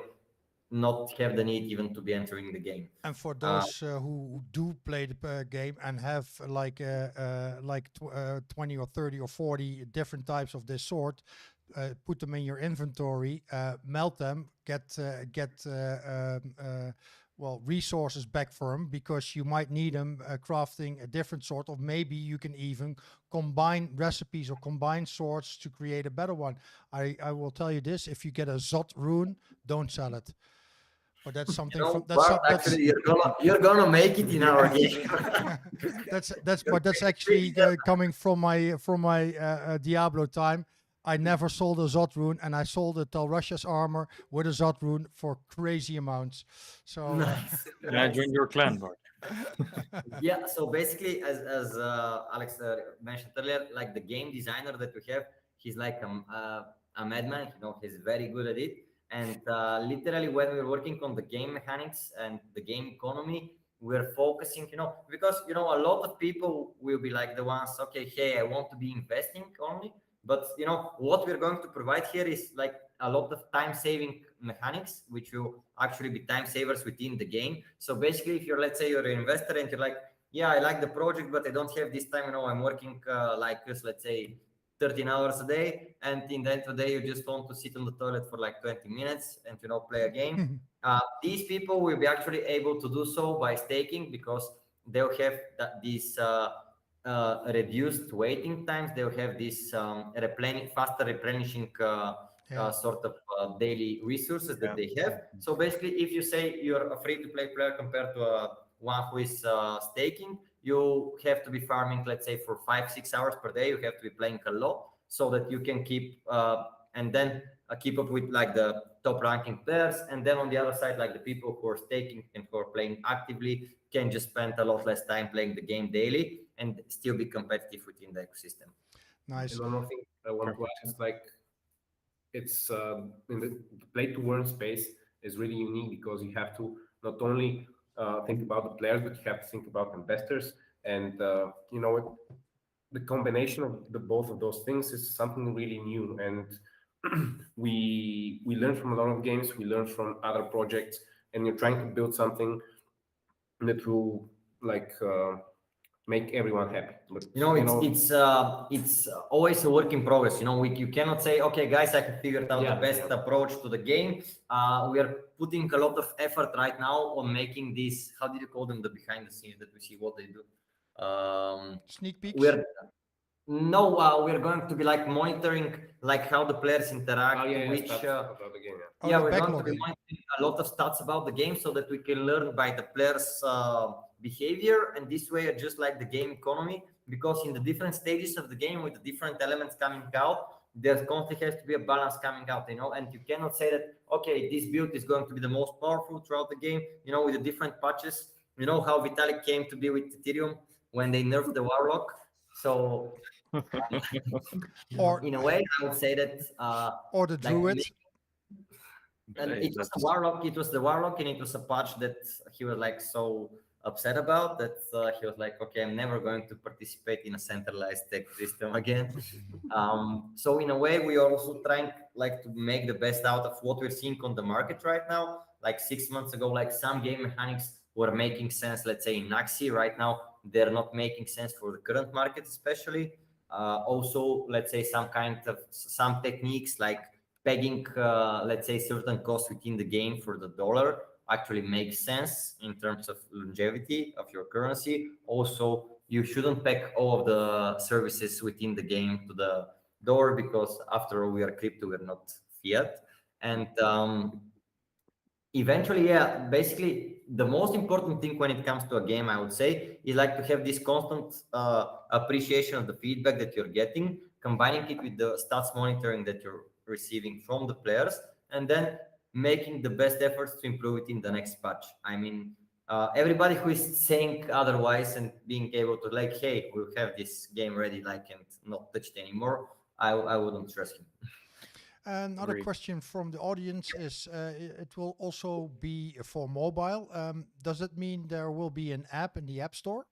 not have the need even to be entering the game. And for those who do play the game and have like 20 or 30 or 40 different types of this sort, put them in your inventory, melt them, get resources back for them, because you might need them crafting a different sort, or maybe you can even combine recipes or combine swords to create a better one. I will tell you this: if you get a Zot rune, don't sell it. But that's something. You know, actually, you're gonna make it in our game. that's actually coming from my Diablo time. I never sold a Zot rune, and I sold a Telrussia's armor with a Zot rune for crazy amounts. So nice. I joined your clan, Bart. Yeah. So basically, as Alex mentioned earlier, like the game designer that we have, he's like a madman. You know, he's very good at it. And literally, when we're working on the game mechanics and the game economy, we're focusing, you know, because, you know, a lot of people will be like the ones, okay, hey, I want to be investing only. But, you know, what we're going to provide here is like a lot of time-saving mechanics, which will actually be time savers within the game. So basically, if you're, let's say you're an investor and you're like, yeah, I like the project, but I don't have this time, you know, I'm working like this, let's say, 13 hours a day, and in the end of the day you just want to sit on the toilet for like 20 minutes and, you know, play a game. These people will be actually able to do so by staking, because they'll have these reduced waiting times. They'll have this faster replenishing sort of daily resources that they have. So basically, if you say you're a free-to-play player compared to one who is staking, you have to be farming, let's say, for 5-6 hours per day. You have to be playing a lot. so that you can keep and then keep up with like the top ranking players. And then on the other side, like the people who are staking and who are playing actively can just spend a lot less time playing the game daily and still be competitive within the ecosystem. Nice. And one more thing I want to add is like it's in the play to earn space is really unique because you have to not only think about the players, but you have to think about investors. And you know, the combination of the both of those things is something really new. And we learn from a lot of games, we learn from other projects, and you're trying to build something that will like make everyone happy. But you know, it's always a work in progress. You know, you cannot say, okay, guys, I have figured out the best approach to the game. We are putting a lot of effort right now on making these, how did you call them, the behind the scenes that we see what they do? Sneak peeks. We're going to be like monitoring like how the players interact, which about the game, we're going to be monitoring a lot of stats about the game so that we can learn by the players behavior, and this way adjust like the game economy, because in the different stages of the game with the different elements coming out, there constantly has to be a balance coming out, you know, and you cannot say that, okay, this build is going to be the most powerful throughout the game, you know, with the different patches. You know how Vitalik came to be with Ethereum when they nerfed the Warlock. So or in a way, I would say that or the Druid. And it was the Warlock. It was the Warlock, and it was a patch that he was like so upset about that he was like, okay, I'm never going to participate in a centralized tech system again. So in a way, we are also trying like to make the best out of what we're seeing on the market right now. Like 6 months ago, like some game mechanics were making sense, let's say in Naxi. Right now, they're not making sense for the current market, especially. Also, let's say some techniques like pegging, let's say certain costs within the game for the dollar actually makes sense in terms of longevity of your currency. Also, you shouldn't peg all of the services within the game to the dollar, because after all, we are crypto, we're not fiat. And eventually, basically the most important thing when it comes to a game, I would say, is like to have this constant appreciation of the feedback that you're getting, combining it with the stats monitoring that you're receiving from the players, and then making the best efforts to improve it in the next patch. I mean, everybody who is saying otherwise and being able to like, hey, we'll have this game ready, like, and not touched anymore, I wouldn't trust him. Another question from the audience is, it will also be for mobile. Does it mean there will be an app in the App Store?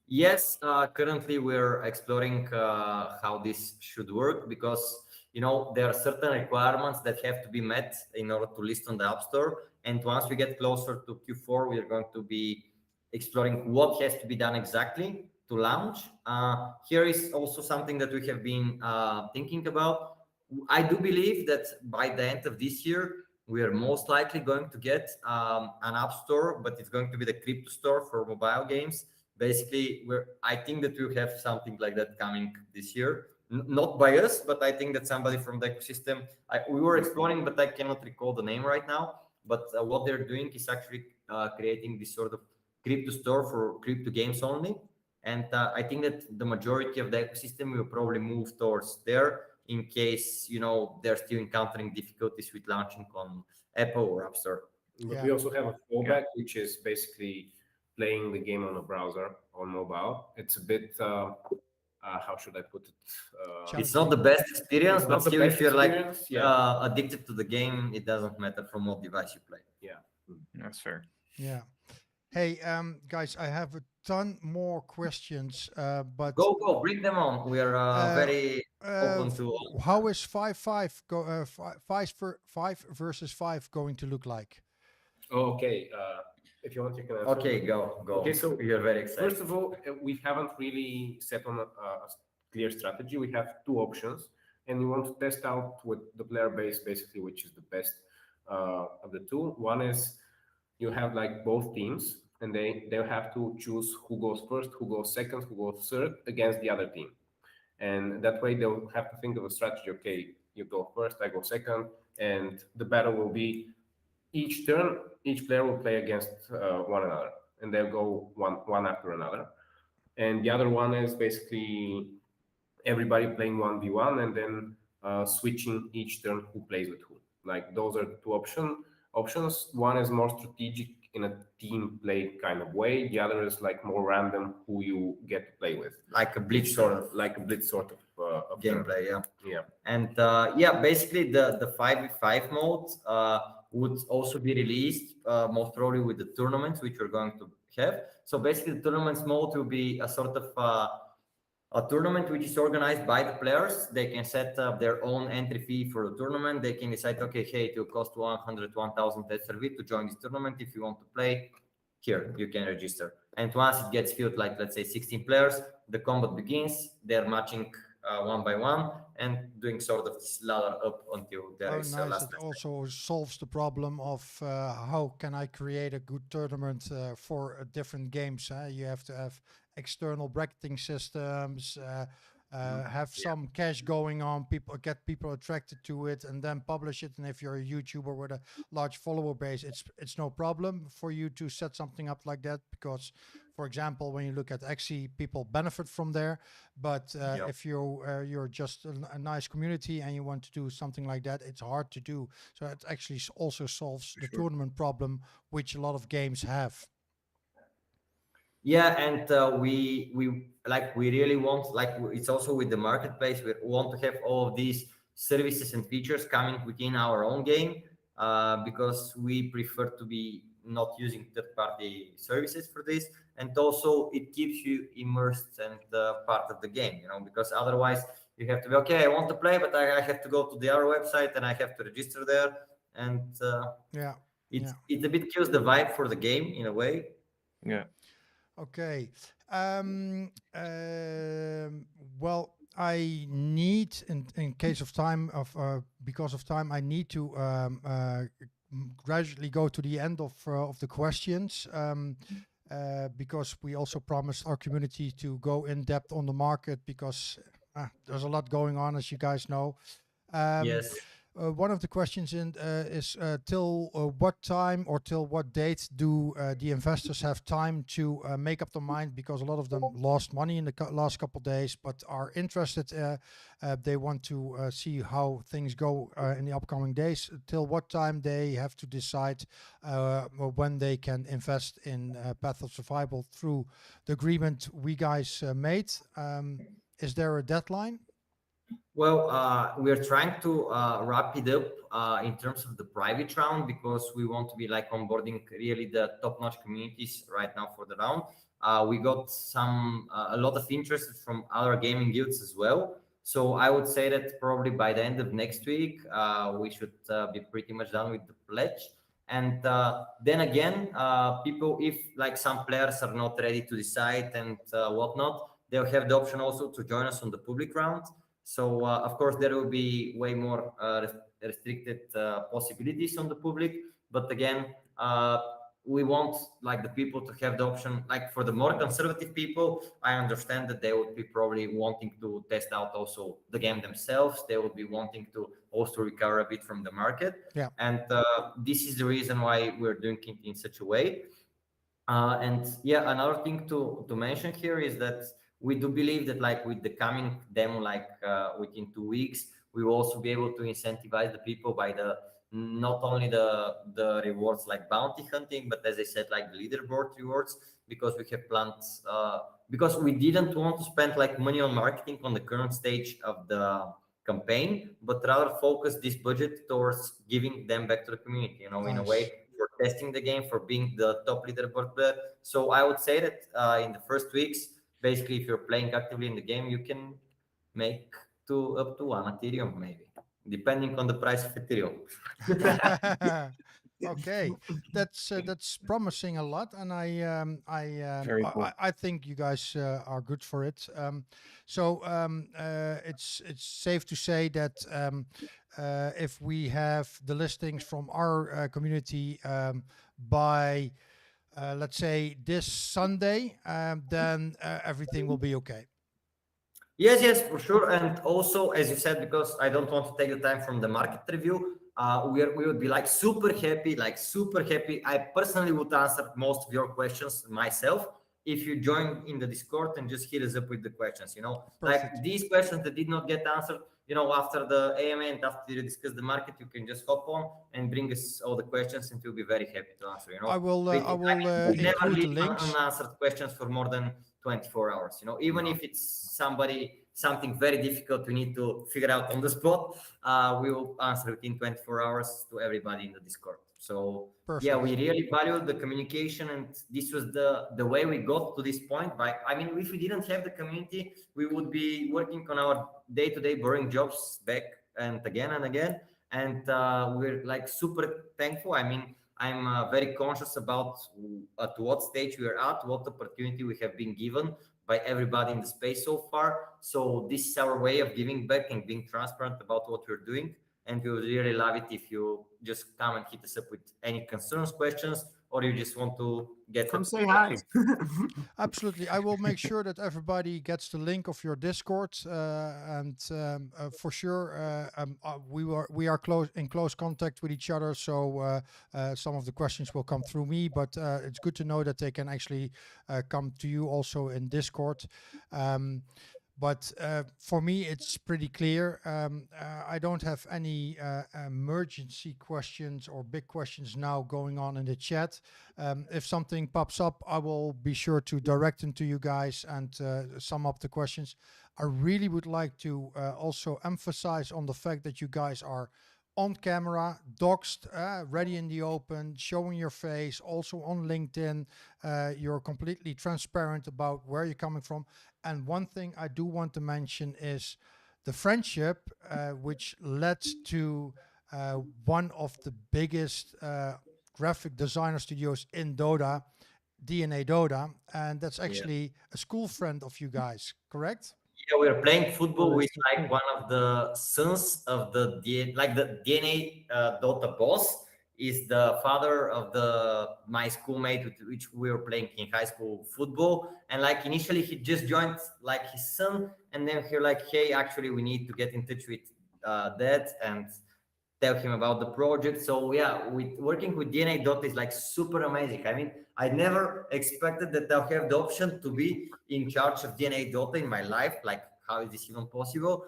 Yes, currently we're exploring how this should work, because you know there are certain requirements that have to be met in order to list on the App Store. And once we get closer to Q4, we are going to be exploring what has to be done exactly to launch. Here is also something that we have been thinking about. I do believe that by the end of this year, we are most likely going to get an App Store, but it's going to be the crypto store for mobile games. Basically, I think that we'll have something like that coming this year. Not by us, but I think that somebody from the ecosystem, we were exploring, but I cannot recall the name right now. But what they're doing is actually creating this sort of crypto store for crypto games only. And I think that the majority of the ecosystem will probably move towards there, in case, you know, they're still encountering difficulties with launching on Apple or App Store. But we also have a fallback, which is basically playing the game on a browser on mobile. It's a bit, how should I put it? It's not the best experience, but still, if you're like addicted to the game, it doesn't matter from what device you play. Yeah, That's fair. Yeah. Hey, guys, I have a ton more questions, but Go, bring them on. We are very open to. How is 5 versus 5 going to look like? Oh, okay. If you want, you can answer. Okay, go. Okay, so you're very excited. First of all, we haven't really set on a clear strategy. We have two options, and we want to test out with the player base, basically, which is the best of the two. One is you have like both teams, and they'll have to choose who goes first, who goes second, who goes third against the other team. And that way they'll have to think of a strategy. Okay, you go first, I go second, and the battle will be each turn, each player will play against one another, and they'll go one after another. And the other one is basically everybody playing 1v1 and then switching each turn who plays with who. Like those are two options. One is more strategic in a team play kind of way. The other is like more random who you get to play with. Like a blitz sort of gameplay. Yeah. And basically the 5v5 mode would also be released most probably with the tournaments which we're going to have. So basically the tournaments mode will be a sort of a tournament which is organized by the players. They can set up their own entry fee for the tournament. They can decide, okay, hey, it will cost 1,000 SRV to join this tournament. If you want to play, here, you can register. And once it gets filled, like let's say 16 players, the combat begins. They're matching one by one and doing sort of this ladder up until there is nice. last. It also solves the problem of how can I create a good tournament for different games. You have to have external bracketing systems, have some cash going on, get people attracted to it, and then publish it. And if you're a YouTuber with a large follower base, it's no problem for you to set something up like that, because, for example, when you look at Xe, people benefit from there. But if you're just a nice community and you want to do something like that, it's hard to do. So it actually also solves the tournament problem, which a lot of games have. Yeah, and we really want, like, it's also with the marketplace, we want to have all of these services and features coming within our own game, because we prefer to be not using third-party services for this, and also it keeps you immersed and part of the game, because otherwise you have to be, okay, I want to play, but I have to go to the other website and I have to register there, and it a bit kills the vibe for the game in a way. Yeah. Okay. Well, I need, in case of time, because of time, I need to gradually go to the end of the questions, because we also promised our community to go in depth on the market, because there's a lot going on, as you guys know. Yes. One of the questions is till what time or till what date do the investors have time to make up their mind? Because a lot of them lost money in the last couple of days, but are interested. They want to see how things go in the upcoming days. Till what time they have to decide when they can invest in Path of Survival through the agreement we guys made. Is there a deadline? Well, we're trying to wrap it up in terms of the private round, because we want to be like onboarding really the top-notch communities right now for the round. We got a lot of interest from other gaming guilds as well. So I would say that probably by the end of next week, we should be pretty much done with the pledge. And then again, people, if like some players are not ready to decide and whatnot, they'll have the option also to join us on the public round. So, of course, there will be way more restricted possibilities on the public. But again, we want like the people to have the option. Like for the more conservative people, I understand that they would be probably wanting to test out also the game themselves. They would be wanting to also recover a bit from the market. Yeah. And this is the reason why we're doing it in such a way. And yeah, another thing to mention here is that we do believe that like with the coming demo, like within 2 weeks, we will also be able to incentivize the people by not only the rewards like bounty hunting, but as I said, like the leaderboard rewards, because we have plans, because we didn't want to spend like money on marketing on the current stage of the campaign, but rather focus this budget towards giving them back to the community, in a way, for testing the game, for being the top leaderboard player. So I would say that in the first weeks, basically, if you're playing actively in the game, you can make up to 1 Ethereum, maybe, depending on the price of Ethereum. Okay, that's promising a lot, and Very cool. I think you guys are good for it. So it's safe to say that if we have the listings from our community by let's say this Sunday, then everything will be okay. Yes, for sure. And also, as you said, because I don't want to take the time from the market review, we would be like super happy. I personally would answer most of your questions myself. if you join in the Discord and just hit us up with the questions, Perfect. like these questions that did not get answered, after the AMA and after you discuss the market, you can just hop on and bring us all the questions, and we'll be very happy to answer. I will we never include the leave links. unanswered questions for more than 24 hours. Even if it's something very difficult we need to figure out on the spot, we will answer within 24 hours to everybody in the Discord. So Perfect. yeah, we really value the communication, and this was the way we got to this point. If we didn't have the community, we would be working on our day-to-day boring jobs back and again, and we're like super thankful. I'm very conscious about at what stage we are at, what opportunity we have been given by everybody in the space so far. So this is our way of giving back and being transparent about what we're doing. And we would really love it if you just come and hit us up with any concerns, questions, or you just want to Come say hi. Absolutely. I will make sure that everybody gets the link of your Discord, and for sure we are in close contact with each other. So some of the questions will come through me, but it's good to know that they can actually come to you also in Discord. But for me, it's pretty clear. I don't have any emergency questions or big questions now going on in the chat. If something pops up, I will be sure to direct them to you guys and sum up the questions. I really would like to also emphasize on the fact that you guys are on camera, doxed, ready in the open, showing your face, also on LinkedIn. You're completely transparent about where you're coming from. And one thing I do want to mention is the friendship, which led to one of the biggest graphic designer studios in Dota, DNA DOTA. And that's actually a school friend of you guys, correct? Yeah, we are playing football with like one of the sons of the DNA DOTA boss is the father of my schoolmate with which we were playing in high school football. And like initially he just joined like his son, and then he like, hey, actually we need to get in touch with dad and tell him about the project. So yeah, working with DNA DOTA is like super amazing. I never expected that I'll have the option to be in charge of DNA DOTA in my life. Like, how is this even possible?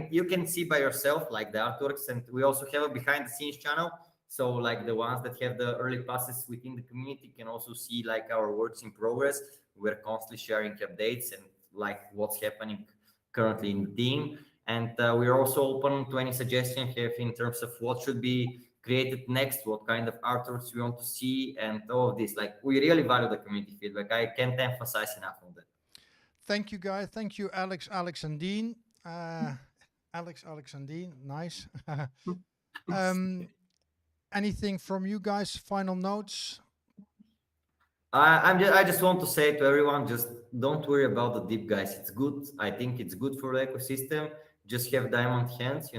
You can see by yourself like the artworks, and we also have a behind the scenes channel. So like the ones that have the early passes within the community can also see like our works in progress. We're constantly sharing updates and like what's happening currently in the team. And we're also open to any suggestions you have in terms of what should be created next, what kind of artworks we want to see, and all of this. Like, we really value the community feedback. I can't emphasize enough on that. Thank you, guys. Thank you, Alex, and Dean. Alex, and Dean. Nice. Anything from you guys? Final notes? I just want to say to everyone, just don't worry about the dip, guys. It's good. I think it's good for the ecosystem. Just have diamond hands,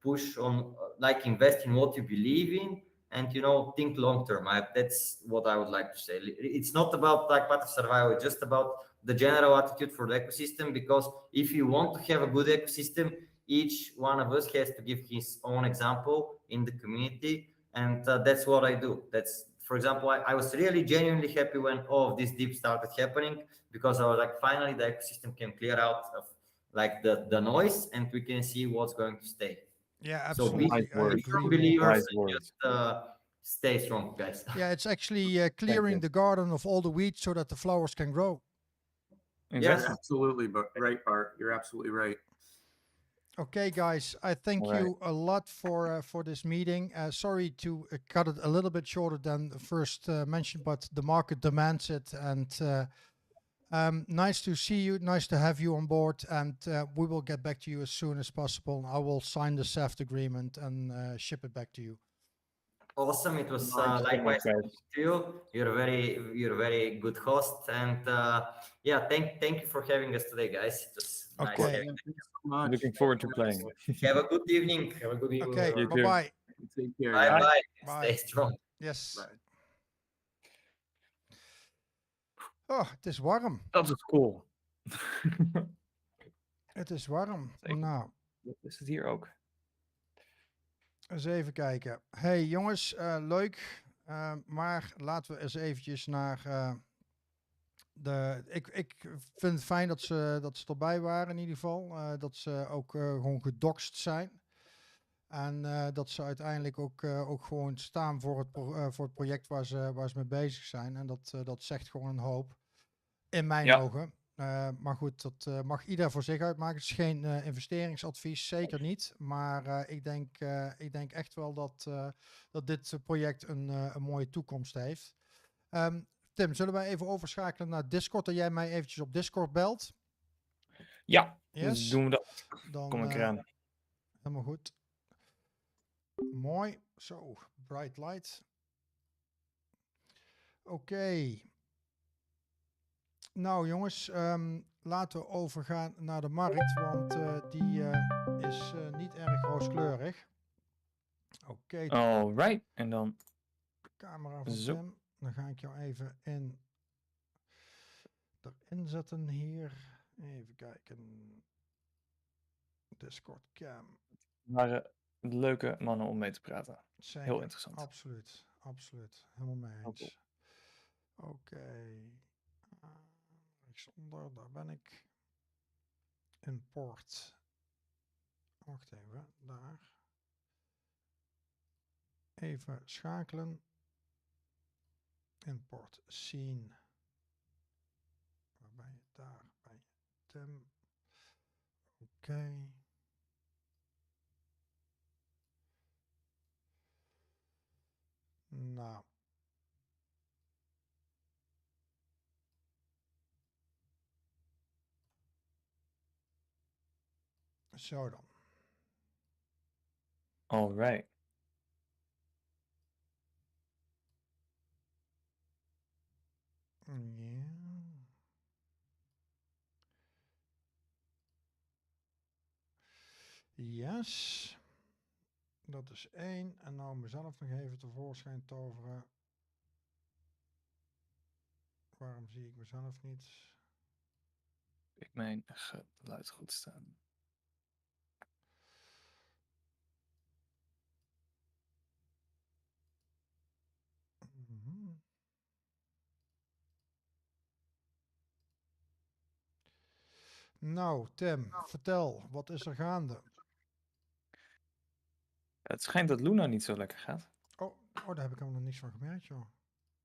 push on, like, invest in what you believe in, and, think long term. That's what I would like to say. It's not about like path of survival. It's just about the general attitude for the ecosystem, because if you want to have a good ecosystem, each one of us has to give his own example in the community. And that's what I do. For example, I was really genuinely happy when all of this dip started happening, because I was like, finally the ecosystem can clear out of like the noise, and we can see what's going to stay. Yeah, absolutely. So be strong believers and just stay strong, guys. Yeah, it's actually clearing the garden of all the weeds so that the flowers can grow. Yes, absolutely. But right, Bart, you're absolutely right. Okay, guys, I thank you a lot for this meeting. Sorry to cut it a little bit shorter than the first mentioned, but the market demands it. And nice to see you. Nice to have you on board. And we will get back to you as soon as possible. I will sign the SAFT agreement and ship it back to you. Awesome. It was likewise to you. You're a very good host. And thank you for having us today, guys. It was nice having you. Much. Looking forward to playing. Have a good evening. Okay, bye-bye. Take care. Bye-bye. Bye. Stay strong. Yes. Bye. Oh, het is warm. Dat is cool. Het is warm. Zeker. Nou. Is het hier ook? Eens even kijken. Hey jongens, leuk. Maar laten we eens eventjes naar ik vind het fijn dat ze erbij waren in ieder geval. Dat ze ook gewoon gedoxt zijn. En dat ze uiteindelijk ook gewoon staan voor het project waar ze mee bezig zijn. En dat zegt gewoon een hoop. In mijn ogen. Maar goed, dat mag ieder voor zich uitmaken. Het is geen investeringsadvies, zeker niet. Maar ik denk echt wel dat dit project een mooie toekomst heeft. Tim, zullen wij even overschakelen naar Discord? Dat jij mij eventjes op Discord belt? Ja, Yes. dus doen we dat. Dan Kom ik eraan. helemaal goed. Mooi. Zo, bright light. Oké. Nou jongens, laten we overgaan naar de markt, want die is niet erg rooskleurig. Oké. Alright, en dan Camera van zo. Tim. Dan ga ik jou even erin zetten hier. Even kijken. Discord cam. waren leuke mannen om mee te praten. Zeker. Heel interessant. Absoluut. Helemaal mee Ook eens. Oké. Rechtsonder, daar ben ik. Import. Wacht even, daar. Even schakelen. Import scene. Waar ben je? Daar ben je. Tim. Oké. Nou. Zo dan. Alright. Ja. Yes. Dat is 1. En nou mezelf nog even tevoorschijn toveren. Waarom zie ik mezelf niet? Ik mijn geluid goed staan. Nou, Tim, vertel, wat is er gaande? Het schijnt dat Luna niet zo lekker gaat. Oh, daar heb ik helemaal nog niks van gemerkt, joh.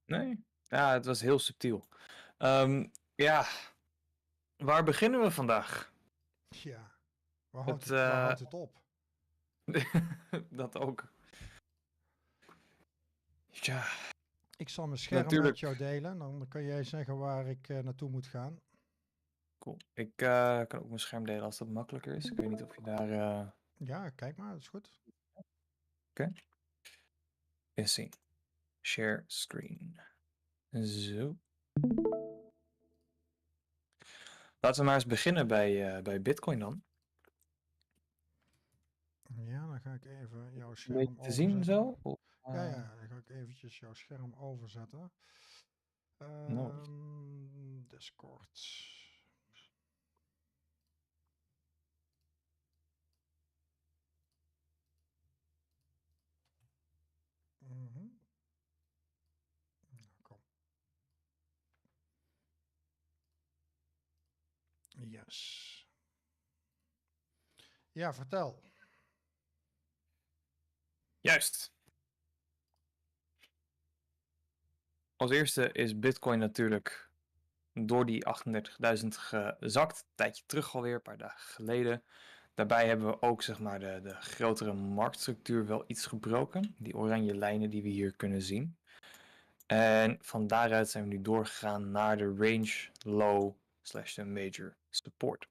Nee? Ja, het was heel subtiel. Ja, waar beginnen we vandaag? Ja, waar houdt het op? Dat ook. Ja, Ik zal mijn scherm natuurlijk. met jou delen, dan kan jij zeggen waar ik naartoe moet gaan. Cool. Ik kan ook mijn scherm delen als dat makkelijker is. Ik weet niet of je daar... Ja, kijk maar, dat is goed. Oké. Eens zien. Share screen. Zo. Laten we maar eens beginnen bij Bitcoin dan. Ja, dan ga ik even jouw Een scherm beetje te overzetten. zien zo? Of, Ja, dan ga ik eventjes jouw scherm overzetten. Discord. Kom. Yes. Ja, vertel. Juist. Als eerste is Bitcoin natuurlijk door die 38.000 gezakt. Een tijdje terug alweer, een paar dagen geleden. Daarbij hebben we ook zeg maar de grotere marktstructuur wel iets gebroken. Die oranje lijnen die we hier kunnen zien. En van daaruit zijn we nu doorgegaan naar de range low / de major support.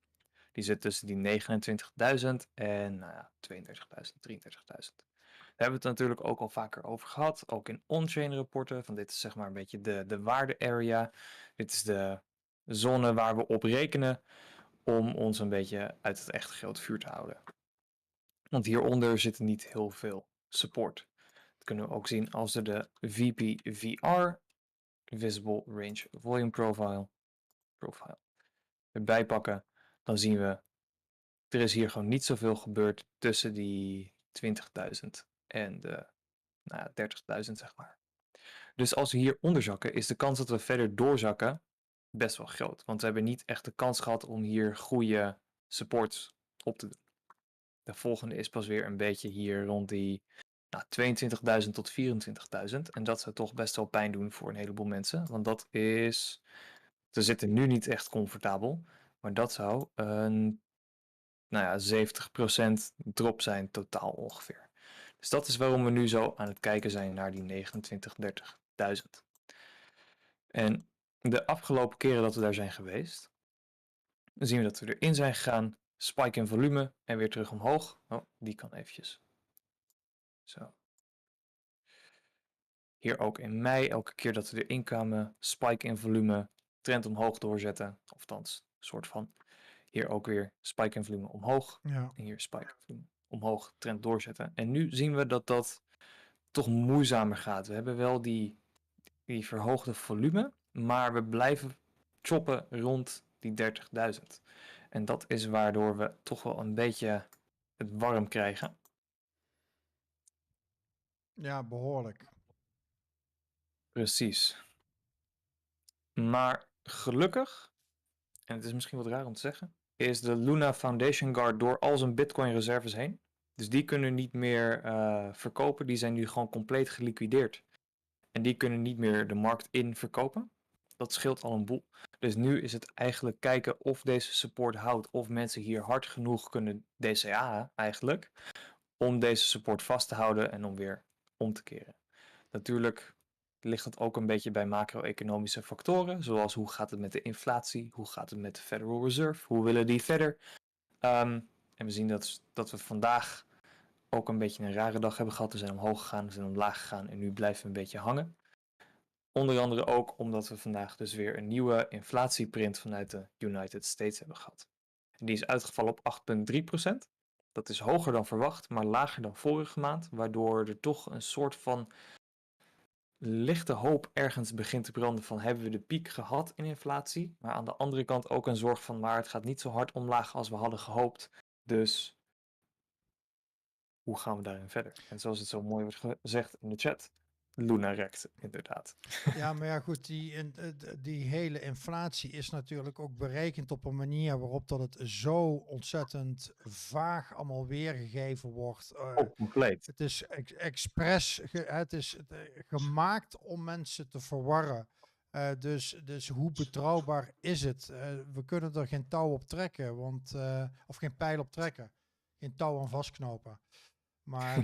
Die zit tussen die 29.000 en nou ja, 32.000, 33.000. Daar hebben we het natuurlijk ook al vaker over gehad. Ook in on-chain rapporten. Van dit is zeg maar een beetje de waarde area. Dit is de zone waar we op rekenen om ons een beetje uit het echt grote vuur te houden. Want hieronder zit niet heel veel support. Dat kunnen we ook zien als we de VPVR, Visible Range Volume Profile, erbij pakken. Dan zien we, er is hier gewoon niet zoveel gebeurd tussen die 20.000 en de 30.000 zeg maar. Dus als we hier onderzakken, is de kans dat we verder doorzakken best wel groot. Want we hebben niet echt de kans gehad om hier goede support op te doen. De volgende is pas weer een beetje hier rond die 22.000 tot 24.000. En dat zou toch best wel pijn doen voor een heleboel mensen. Want dat is... Ze zitten nu niet echt comfortabel. Maar dat zou een 70% drop zijn totaal ongeveer. Dus dat is waarom we nu zo aan het kijken zijn naar die 29.000, 30.000. En de afgelopen keren dat we daar zijn geweest, dan zien we dat we erin zijn gegaan, spike in volume en weer terug omhoog. Oh, die kan eventjes. Zo. Hier ook in mei, elke keer dat we erin kwamen, spike in volume, trend omhoog doorzetten. Of althans, soort van. Hier ook weer spike in volume omhoog. Ja. En hier spike in volume omhoog, trend doorzetten. En nu zien we dat dat toch moeizamer gaat. We hebben wel die verhoogde volume, maar we blijven choppen rond die 30.000. En dat is waardoor we toch wel een beetje het warm krijgen. Ja, behoorlijk. Precies. Maar gelukkig, en het is misschien wat raar om te zeggen, is de Luna Foundation Guard door al zijn Bitcoin reserves heen. Dus die kunnen niet meer verkopen. Die zijn nu gewoon compleet geliquideerd. En die kunnen niet meer de markt in verkopen. Dat scheelt al een boel. Dus nu is het eigenlijk kijken of deze support houdt. Of mensen hier hard genoeg kunnen DCA'en eigenlijk. Om deze support vast te houden en om weer om te keren. Natuurlijk ligt het ook een beetje bij macro-economische factoren. Zoals hoe gaat het met de inflatie? Hoe gaat het met de Federal Reserve? Hoe willen die verder? En we zien dat we vandaag ook een beetje een rare dag hebben gehad. We zijn omhoog gegaan, we zijn omlaag gegaan en nu blijven we een beetje hangen. Onder andere ook omdat we vandaag dus weer een nieuwe inflatieprint vanuit de United States hebben gehad. En die is uitgevallen op 8,3%. Dat is hoger dan verwacht, maar lager dan vorige maand. Waardoor er toch een soort van lichte hoop ergens begint te branden van hebben we de piek gehad in inflatie. Maar aan de andere kant ook een zorg van maar het gaat niet zo hard omlaag als we hadden gehoopt. Dus hoe gaan we daarin verder? En zoals het zo mooi wordt gezegd in de chat, Luna rekt inderdaad. Ja, maar ja goed, die hele inflatie is natuurlijk ook berekend op een manier waarop dat het zo ontzettend vaag allemaal weergegeven wordt. Compleet. Het is expres, het is gemaakt om mensen te verwarren. Dus hoe betrouwbaar is het? We kunnen er geen touw op trekken, of geen pijl op trekken. Geen touw aan vastknopen. Maar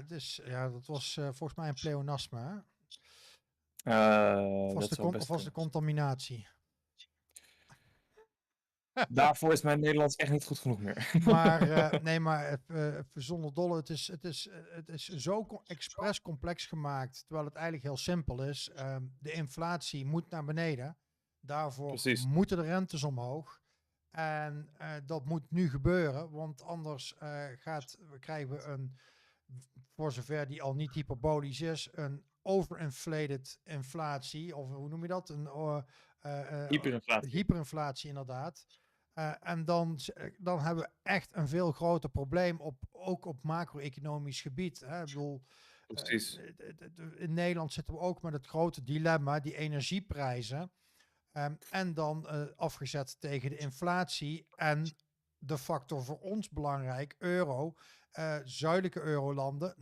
dat was volgens mij een pleonasme. Hè? Of was de contaminatie? Daarvoor is mijn Nederlands echt niet goed genoeg meer. Maar zonder dolle, het is zo expres complex gemaakt, terwijl het eigenlijk heel simpel is. De inflatie moet naar beneden. Daarvoor moeten de rentes omhoog. En dat moet nu gebeuren, want anders krijgen we voor zover die al niet hyperbolisch is, een overinflated inflatie, of hoe noem je dat? Hyperinflatie inderdaad. En dan hebben we echt een veel groter probleem, ook op macro-economisch gebied. Hè? Ik bedoel, in Nederland zitten we ook met het grote dilemma, die energieprijzen. En dan afgezet tegen de inflatie en de factor voor ons belangrijk, euro, zuidelijke eurolanden,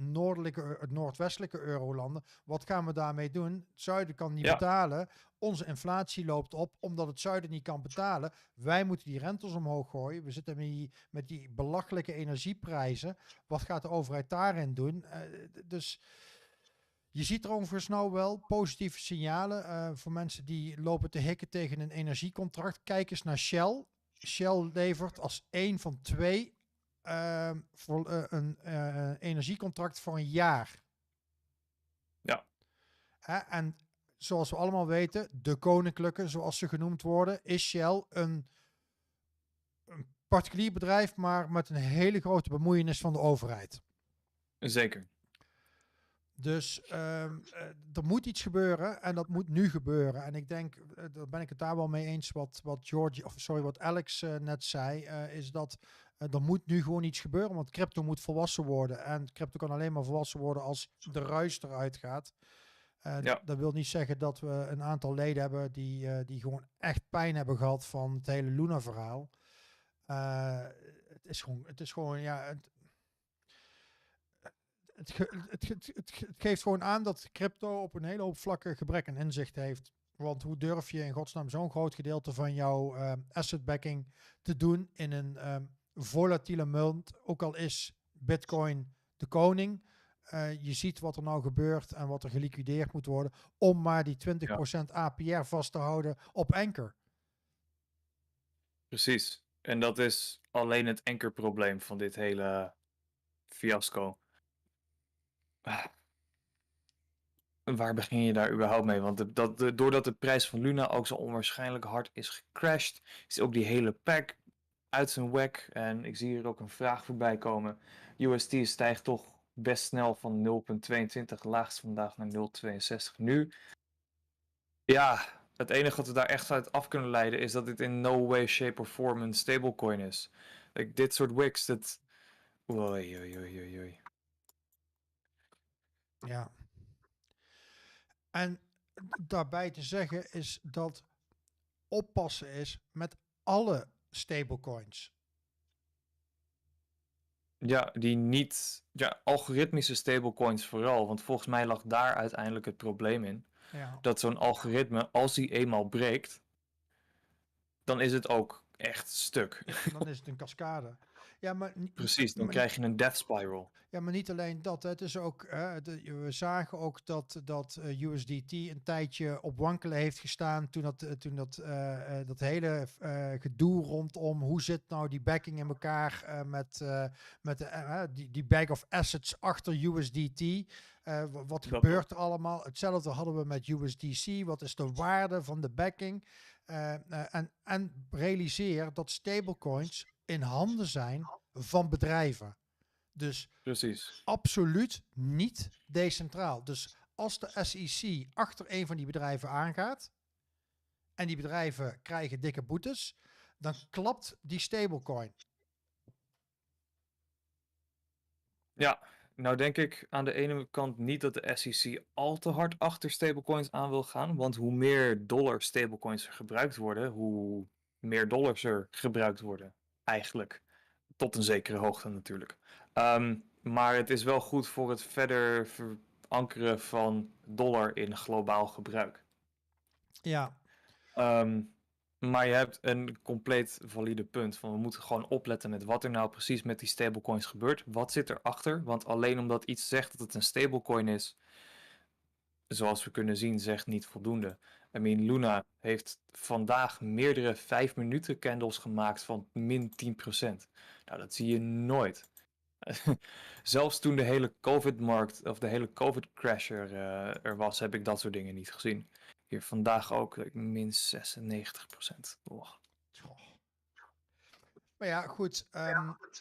noordwestelijke eurolanden. Wat gaan we daarmee doen? Het zuiden kan niet betalen. Onze inflatie loopt op omdat het zuiden niet kan betalen. Wij moeten die rentes omhoog gooien. We zitten met die belachelijke energieprijzen. Wat gaat de overheid daarin doen? Dus je ziet er overigens nou wel positieve signalen voor mensen die lopen te hikken tegen een energiecontract. Kijk eens naar Shell. Shell levert als een van twee voor een energiecontract voor een jaar. Ja. En zoals we allemaal weten, de koninklijke, zoals ze genoemd worden, is Shell een particulier bedrijf, maar met een hele grote bemoeienis van de overheid. Zeker. Dus er moet iets gebeuren en dat moet nu gebeuren. En ik denk, daar ben ik het daar wel mee eens wat Alex net zei, is dat er moet nu gewoon iets gebeuren, want crypto moet volwassen worden. En crypto kan alleen maar volwassen worden als de ruis eruit gaat. Ja. Dat wil niet zeggen dat we een aantal leden hebben die gewoon echt pijn hebben gehad van het hele Luna-verhaal. Het is gewoon, ja, het geeft gewoon aan dat crypto op een hele hoop vlakken gebrek aan inzicht heeft. Want hoe durf je in godsnaam zo'n groot gedeelte van jouw asset backing te doen in een volatiele munt, ook al is Bitcoin de koning. Je ziet wat er nou gebeurt en wat er geliquideerd moet worden om maar die 20% APR vast te houden op Anchor. Precies. En dat is alleen het ankerprobleem van dit hele fiasco. Waar begin je daar überhaupt mee? Want doordat de prijs van Luna ook zo onwaarschijnlijk hard is gecrashed, is ook die hele pack uit zijn wack. En ik zie hier ook een vraag voorbij komen. UST stijgt toch best snel van 0,22 laagst vandaag naar 0,62 nu. Ja, het enige wat we daar echt uit af kunnen leiden is dat dit in no way, shape or form een stablecoin is. Like, dit soort wicks, dat... Oei. Ja. En daarbij te zeggen is dat oppassen is met alle stablecoins. Ja, die niet... Ja, algoritmische stablecoins vooral. Want volgens mij lag daar uiteindelijk het probleem in. Ja. Dat zo'n algoritme, als die eenmaal breekt, dan is het ook echt stuk. Ja, dan is het een cascade. Ja, maar Precies, dan krijg je een death spiral. Ja, maar niet alleen dat. Het is ook, we zagen ook dat USDT een tijdje op wankelen heeft gestaan toen dat hele gedoe rondom hoe zit nou die backing in elkaar met die bag of assets achter USDT. Wat gebeurt er allemaal? Hetzelfde hadden we met USDC. Wat is de waarde van de backing? En realiseer dat stablecoins in handen zijn van bedrijven. Dus Precies. absoluut niet decentraal. Dus als de SEC achter een van die bedrijven aangaat en die bedrijven krijgen dikke boetes, dan klapt die stablecoin. Ja, nou denk ik aan de ene kant niet dat de SEC al te hard achter stablecoins aan wil gaan, want hoe meer dollar stablecoins er gebruikt worden, hoe meer dollars er gebruikt worden, eigenlijk. Tot een zekere hoogte natuurlijk. Maar het is wel goed voor het verder verankeren van dollar in globaal gebruik. Ja. Maar je hebt een compleet valide punt. Van we moeten gewoon opletten met wat er nou precies met die stablecoins gebeurt. Wat zit erachter? Want alleen omdat iets zegt dat het een stablecoin is, zoals we kunnen zien, zegt niet voldoende. I mean, Luna heeft vandaag meerdere 5 minuten candles gemaakt van min 10%. Nou, dat zie je nooit. Zelfs toen de hele COVID-markt of de hele COVID-crash er was, heb ik dat soort dingen niet gezien. Hier vandaag ook min 96%. Oh. Maar ja, goed.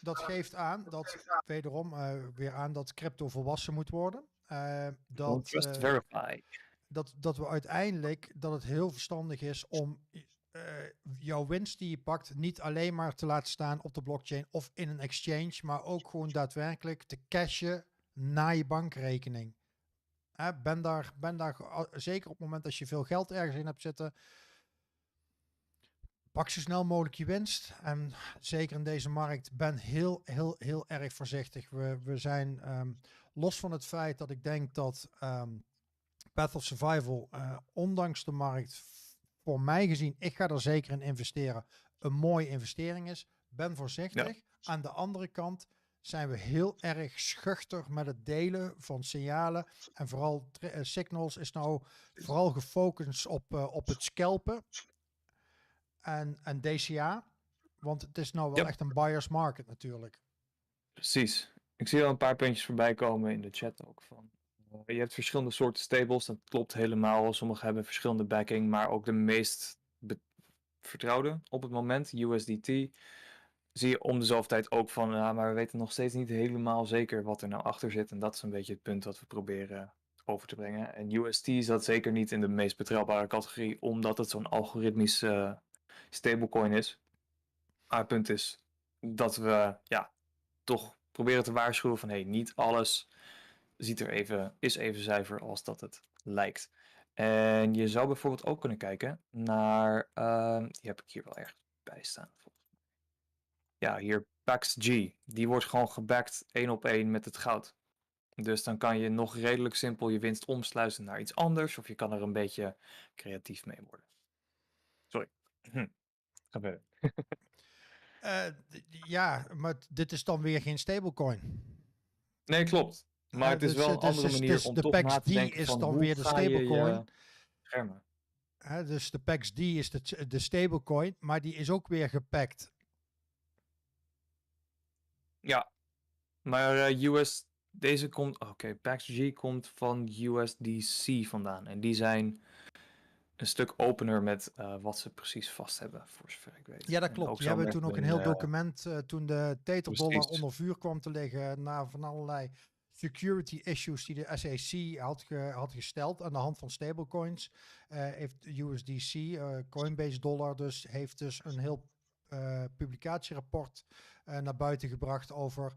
Dat geeft aan dat wederom weer aan dat crypto volwassen moet worden. Just verify. Dat we uiteindelijk dat het heel verstandig is om jouw winst die je pakt niet alleen maar te laten staan op de blockchain of in een exchange, maar ook gewoon daadwerkelijk te cashen naar je bankrekening. Ben daar zeker op het moment dat je veel geld ergens in hebt zitten, pak zo snel mogelijk je winst. En zeker in deze markt, ben heel erg voorzichtig. We zijn los van het feit dat ik denk dat Path of Survival, ondanks de markt, voor mij gezien, ik ga er zeker in investeren, een mooie investering is. Ben voorzichtig. Ja. Aan de andere kant zijn we heel erg schuchter met het delen van signalen. En vooral Signals is nou vooral gefocust op het scalpen. En DCA. Want het is nou wel echt een buyer's market natuurlijk. Precies. Ik zie al een paar puntjes voorbij komen in de chat ook van. Je hebt verschillende soorten stables, dat klopt helemaal. Sommige hebben verschillende backing, maar ook de meest vertrouwde op het moment, USDT, zie je om de zoveel tijd ook van, maar we weten nog steeds niet helemaal zeker wat er nou achter zit. En dat is een beetje het punt dat we proberen over te brengen. En UST zat zeker niet in de meest betrouwbare categorie, omdat het zo'n algoritmische stablecoin is. Maar het punt is dat we toch proberen te waarschuwen van, niet alles is even zuiver als dat het lijkt. En je zou bijvoorbeeld ook kunnen kijken naar, die heb ik hier wel ergens bij staan. Ja, hier PAX-G. Die wordt gewoon gebackt 1-op-1 met het goud. Dus dan kan je nog redelijk simpel je winst omsluiten naar iets anders. Of je kan er een beetje creatief mee worden. Sorry. Ga verder. Ja, maar dit is dan weer geen stablecoin. Nee, klopt. Maar het is wel een andere manier om de toch na PAX-D te denken is van dan hoe weer de ga je stablecoin. je schermen. Dus de PAX-D is de stablecoin, maar die is ook weer gepakt. Ja, maar deze komt, oké, PAX-G komt van USDC vandaan. En die zijn een stuk opener met wat ze precies vast hebben, voor zover ik weet. Ja, dat En klopt. ook Die hebben met toen ook een hun, heel document, toen de teterdollar precies. onder vuur kwam te liggen, na van allerlei security issues die de SEC had gesteld aan de hand van stablecoins, heeft USDC, Coinbase dollar, heeft dus een heel publicatierapport naar buiten gebracht over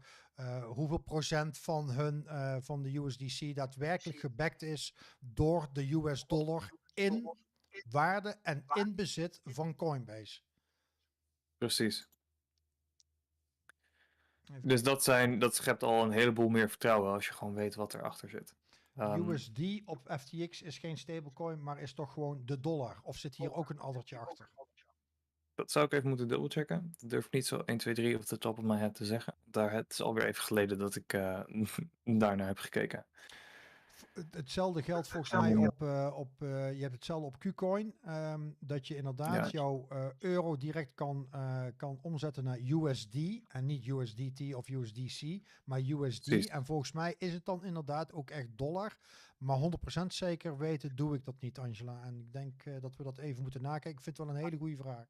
hoeveel procent van de USDC daadwerkelijk gebackt is door de US dollar in waarde en in bezit van Coinbase. Precies. Even Dus kijken. dat schept al een heleboel meer vertrouwen als je gewoon weet wat erachter zit. USD op FTX is geen stablecoin, maar is toch gewoon de dollar? Of zit hier ook een addertje achter? Dat zou ik even moeten dubbelchecken. Dat durf ik niet zo 1, 2, 3 op de top of my head te zeggen. Het is alweer even geleden dat ik daarnaar heb gekeken. Hetzelfde geldt volgens mij je hebt hetzelfde op KuCoin, dat je inderdaad jouw euro direct kan omzetten naar USD en niet USDT of USDC, maar USD. Precies. En volgens mij is het dan inderdaad ook echt dollar, maar 100% zeker weten doe ik dat niet, Angela. En ik denk dat we dat even moeten nakijken. Ik vind het wel een hele goede vraag.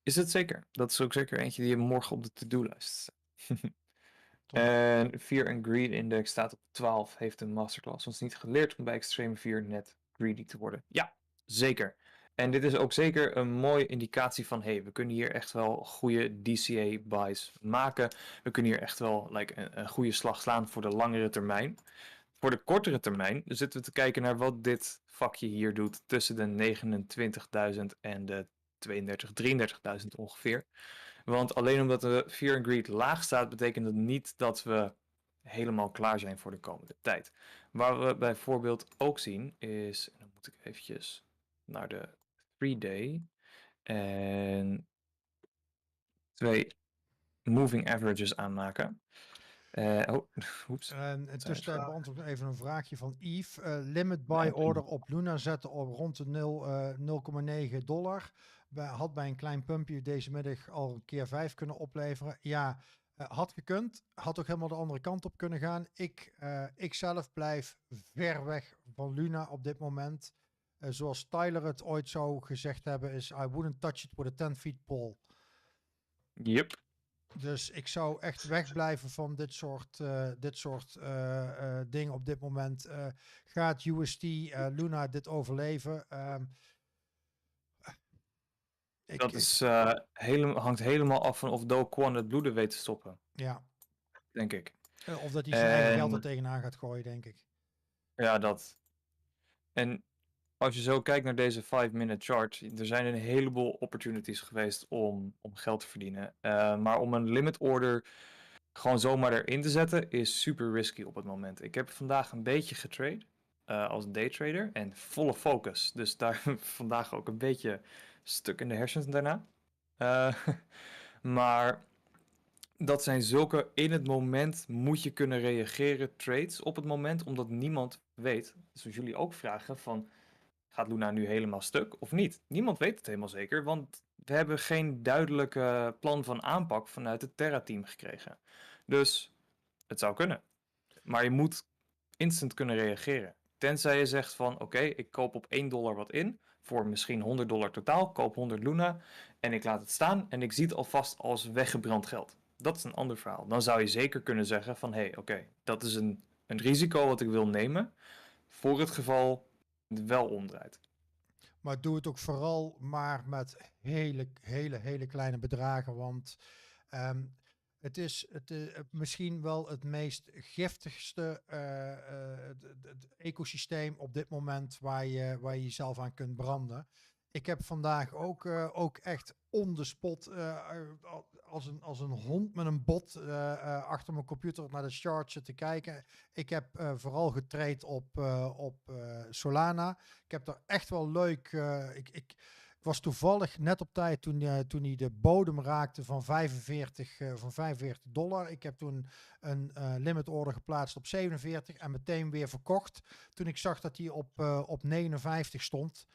Is het zeker? Dat is ook zeker eentje die je morgen op de to-do-lijst zet. Top. En Fear and Greed Index staat op 12, heeft een masterclass ons niet geleerd om bij extreme fear net greedy te worden. Ja, zeker. En dit is ook zeker een mooie indicatie van, hey, we kunnen hier echt wel goede DCA buys maken. We kunnen hier echt wel een goede slag slaan voor de langere termijn. Voor de kortere termijn zitten we te kijken naar wat dit vakje hier doet tussen de 29.000 en de 32.000, 33.000 ongeveer. Want alleen omdat de Fear and Greed laag staat, betekent dat niet dat we helemaal klaar zijn voor de komende tijd. Waar we bijvoorbeeld ook zien is, en dan moet ik eventjes naar de 3-day en 2 moving averages aanmaken. Oeps. En tussen beantwoord ik even een vraagje van Yves. Limit buy order op Luna zetten op rond de 0,9 dollar. Had bij een klein pumpje deze middag al een keer 5 kunnen opleveren. Ja, had gekund. Had ook helemaal de andere kant op kunnen gaan. Ik zelf blijf ver weg van Luna op dit moment. Zoals Tyler het ooit zou gezegd hebben is I wouldn't touch it with a 10-feet pole. Yep. Dus ik zou echt wegblijven van dit soort dingen op dit moment. Gaat UST Luna dit overleven? Hangt helemaal af van of Do Kwon het bloeden weet te stoppen. Ja. Denk ik. Of dat hij zijn eigen geld er tegenaan gaat gooien, denk ik. Ja, dat. En als je zo kijkt naar deze 5-minute chart, er zijn een heleboel opportunities geweest om geld te verdienen. Maar om een limit order gewoon zomaar erin te zetten is super risky op het moment. Ik heb vandaag een beetje getrade als daytrader en volle focus. Dus daar vandaag ook een beetje stuk in de hersens daarna. Maar dat zijn zulke in het moment moet je kunnen reageren trades op het moment, omdat niemand weet, zoals jullie ook vragen van gaat Luna nu helemaal stuk of niet? Niemand weet het helemaal zeker, want we hebben geen duidelijke plan van aanpak vanuit het Terra-team gekregen. Dus het zou kunnen. Maar je moet instant kunnen reageren. Tenzij je zegt van oké, ik koop op $1 wat in, voor misschien $100 totaal, koop 100 Luna en ik laat het staan en ik zie het alvast als weggebrand geld. Dat is een ander verhaal. Dan zou je zeker kunnen zeggen van oké, dat is een risico wat ik wil nemen voor het geval het wel omdraait. Maar doe het ook vooral maar met hele kleine bedragen. Want Het is misschien wel het meest giftigste het ecosysteem op dit moment waar je jezelf aan kunt branden. Ik heb vandaag ook echt on the spot als een hond met een bot achter mijn computer naar de chart zitten kijken. Ik heb vooral getraind op Solana. Ik heb daar echt wel leuk... Ik was toevallig net op tijd toen hij de bodem raakte van $45. Ik heb toen een limit order geplaatst op 47 en meteen weer verkocht toen ik zag dat hij op 59 stond.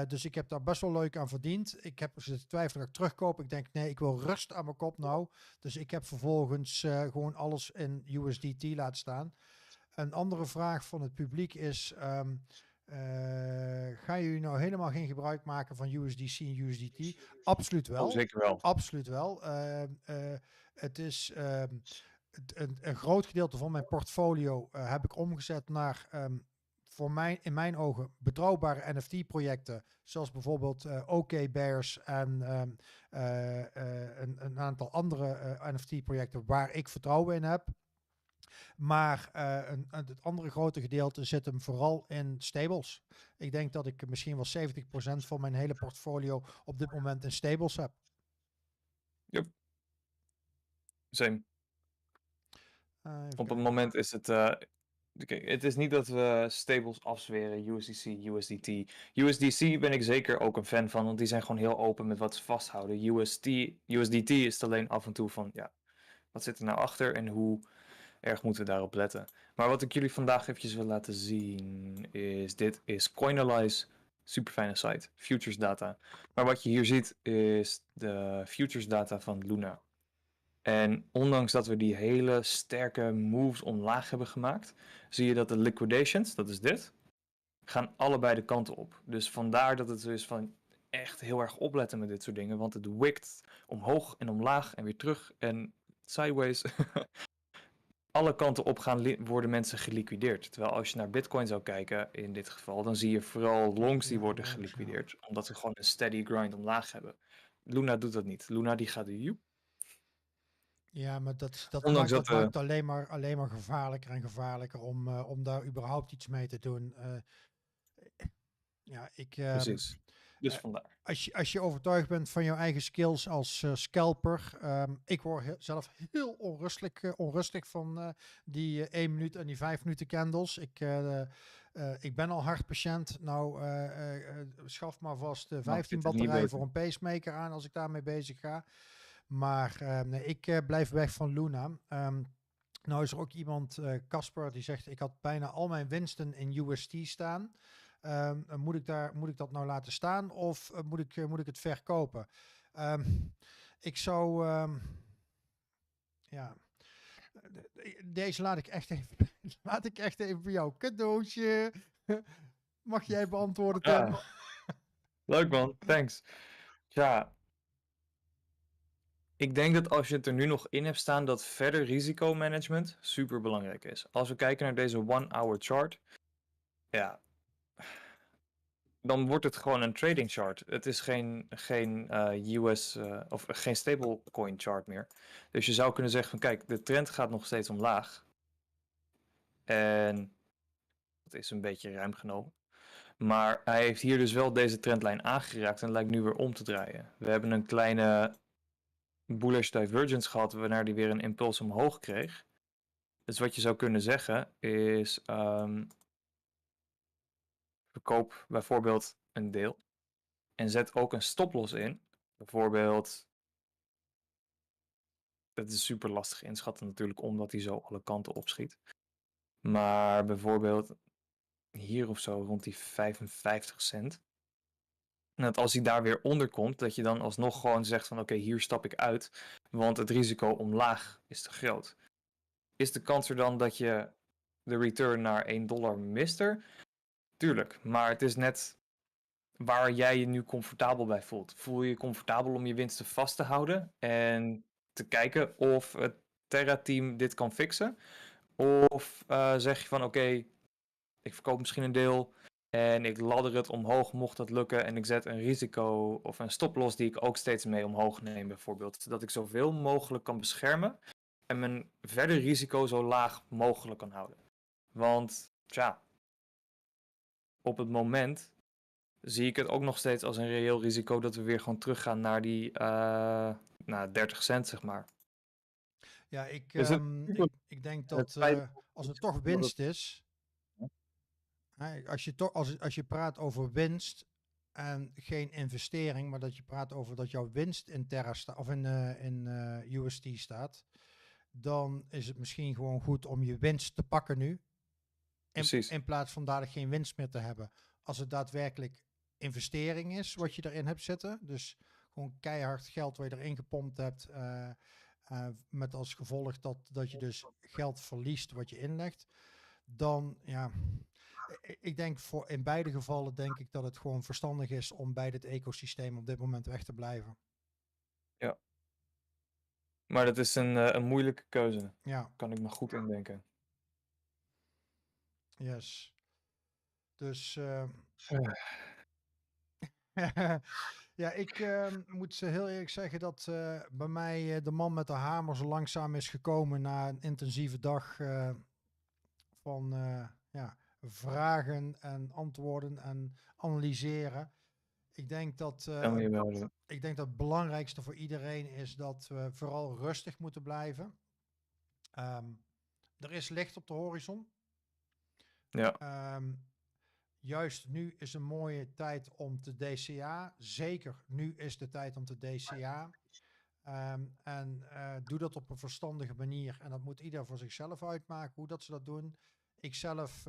Dus ik heb daar best wel leuk aan verdiend. Ik heb zitten twijfelen dat ik terugkoop. Ik denk nee, ik wil rust aan mijn kop nou. Dus ik heb vervolgens gewoon alles in USDT laten staan. Een andere vraag van het publiek is... gaan jullie nou helemaal geen gebruik maken van USDC en USDT? Absoluut wel. Oh, zeker wel. Absoluut wel. Het is een groot gedeelte van mijn portfolio heb ik omgezet naar in mijn ogen betrouwbare NFT-projecten, zoals bijvoorbeeld OK Bears en een aantal andere NFT-projecten waar ik vertrouwen in heb. Maar het andere grote gedeelte zit hem vooral in stables. Ik denk dat ik misschien wel 70% van mijn hele portfolio op dit moment in stables heb. Same. Even Op het kijken. moment is het... Kijk, het is niet dat we stables afzweren, USDC, USDT. USDC ben ik zeker ook een fan van, want die zijn gewoon heel open met wat ze vasthouden. USDT is het alleen af en toe van, ja, wat zit er nou achter en hoe erg moeten we daarop letten. Maar wat ik jullie vandaag eventjes wil laten zien is, dit is Coinalyze, super fijne site, futures data. Maar wat je hier ziet is de futures data van Luna. En ondanks dat we die hele sterke moves omlaag hebben gemaakt, zie je dat de liquidations, dat is dit, gaan allebei de kanten op. Dus vandaar dat het dus van echt heel erg opletten met dit soort dingen, want het wikt omhoog en omlaag en weer terug en sideways. Alle kanten op worden mensen geliquideerd. Terwijl als je naar Bitcoin zou kijken, in dit geval, dan zie je vooral longs die worden geliquideerd, omdat ze gewoon een steady grind omlaag hebben. Luna doet dat niet. Luna die gaat Ja, maar dat Ondanks maakt dat, alleen maar gevaarlijker en gevaarlijker om daar überhaupt iets mee te doen. Ja, precies. Dus vandaar. Als je overtuigd bent van jouw eigen skills als scalper. Ik word zelf heel onrustig van die 1 minuut en die 5 minuten candles. Ik ben al hartpatiënt. Nou, schaf maar vast 15 batterijen voor een pacemaker aan als ik daarmee bezig ga. Maar nee, ik blijf weg van Luna. Nou is er ook iemand, Casper, die zegt ik had bijna al mijn winsten in UST staan. Moet ik dat nou laten staan of moet ik het verkopen? Ik zou... ja... Deze laat ik echt even voor jou. Cadeautje. Mag jij beantwoorden, Tim? Ja. Leuk man, thanks. Ja. Ik denk dat als je het er nu nog in hebt staan, dat verder risicomanagement super belangrijk is. Als we kijken naar deze 1-hour chart, ja, dan wordt het gewoon een trading chart. Het is geen US of geen stablecoin chart meer. Dus je zou kunnen zeggen van kijk, de trend gaat nog steeds omlaag. En dat is een beetje ruim genomen. Maar hij heeft hier dus wel deze trendlijn aangeraakt en lijkt nu weer om te draaien. We hebben een kleine bullish divergence gehad, waarna die weer een impuls omhoog kreeg. Dus wat je zou kunnen zeggen is, verkoop bijvoorbeeld een deel en zet ook een stoploss in. Bijvoorbeeld, dat is super lastig inschatten natuurlijk, omdat hij zo alle kanten opschiet. Maar bijvoorbeeld hier of zo rond die 55 cent. En dat als hij daar weer onder komt, dat je dan alsnog gewoon zegt van oké, hier stap ik uit, want het risico omlaag is te groot. Is de kans er dan dat je de return naar $1 mist er? Tuurlijk, maar het is net waar jij je nu comfortabel bij voelt. Voel je je comfortabel om je winsten vast te houden en te kijken of het Terra-team dit kan fixen? Of zeg je van oké, ik verkoop misschien een deel, En ik ladder het omhoog, mocht dat lukken. En ik zet een risico of een stoploss die ik ook steeds mee omhoog neem, bijvoorbeeld. Zodat ik zoveel mogelijk kan beschermen. En mijn verder risico zo laag mogelijk kan houden. Want, tja, op het moment zie ik het ook nog steeds als een reëel risico dat we weer gewoon teruggaan naar die 30 cent, zeg maar. Ja, Dus het- ik denk het dat feit- als het toch winst is, hè, als je praat over winst en geen investering, maar dat je praat over dat jouw winst in Terra staat of in UST staat, dan is het misschien gewoon goed om je winst te pakken nu. Precies. In plaats van dadelijk geen winst meer te hebben. Als het daadwerkelijk investering is wat je erin hebt zitten. Dus gewoon keihard geld wat je erin gepompt hebt. Met als gevolg dat je dus geld verliest wat je inlegt. Dan ja, ik denk in beide gevallen denk ik dat het gewoon verstandig is om bij dit ecosysteem op dit moment weg te blijven. Maar dat is een moeilijke keuze. Ja, Kan ik me goed indenken. yes. Dus ja, ik moet heel eerlijk zeggen dat bij mij de man met de hamer zo langzaam is gekomen na een intensieve dag van vragen en antwoorden en analyseren. Ik denk dat het belangrijkste voor iedereen is dat we vooral rustig moeten blijven. Er is licht op de horizon. Ja. Juist nu is een mooie tijd om te DCA. Zeker nu is de tijd om te DCA. Doe dat op een verstandige manier. En dat moet ieder voor zichzelf uitmaken hoe dat ze dat doen. Ik zelf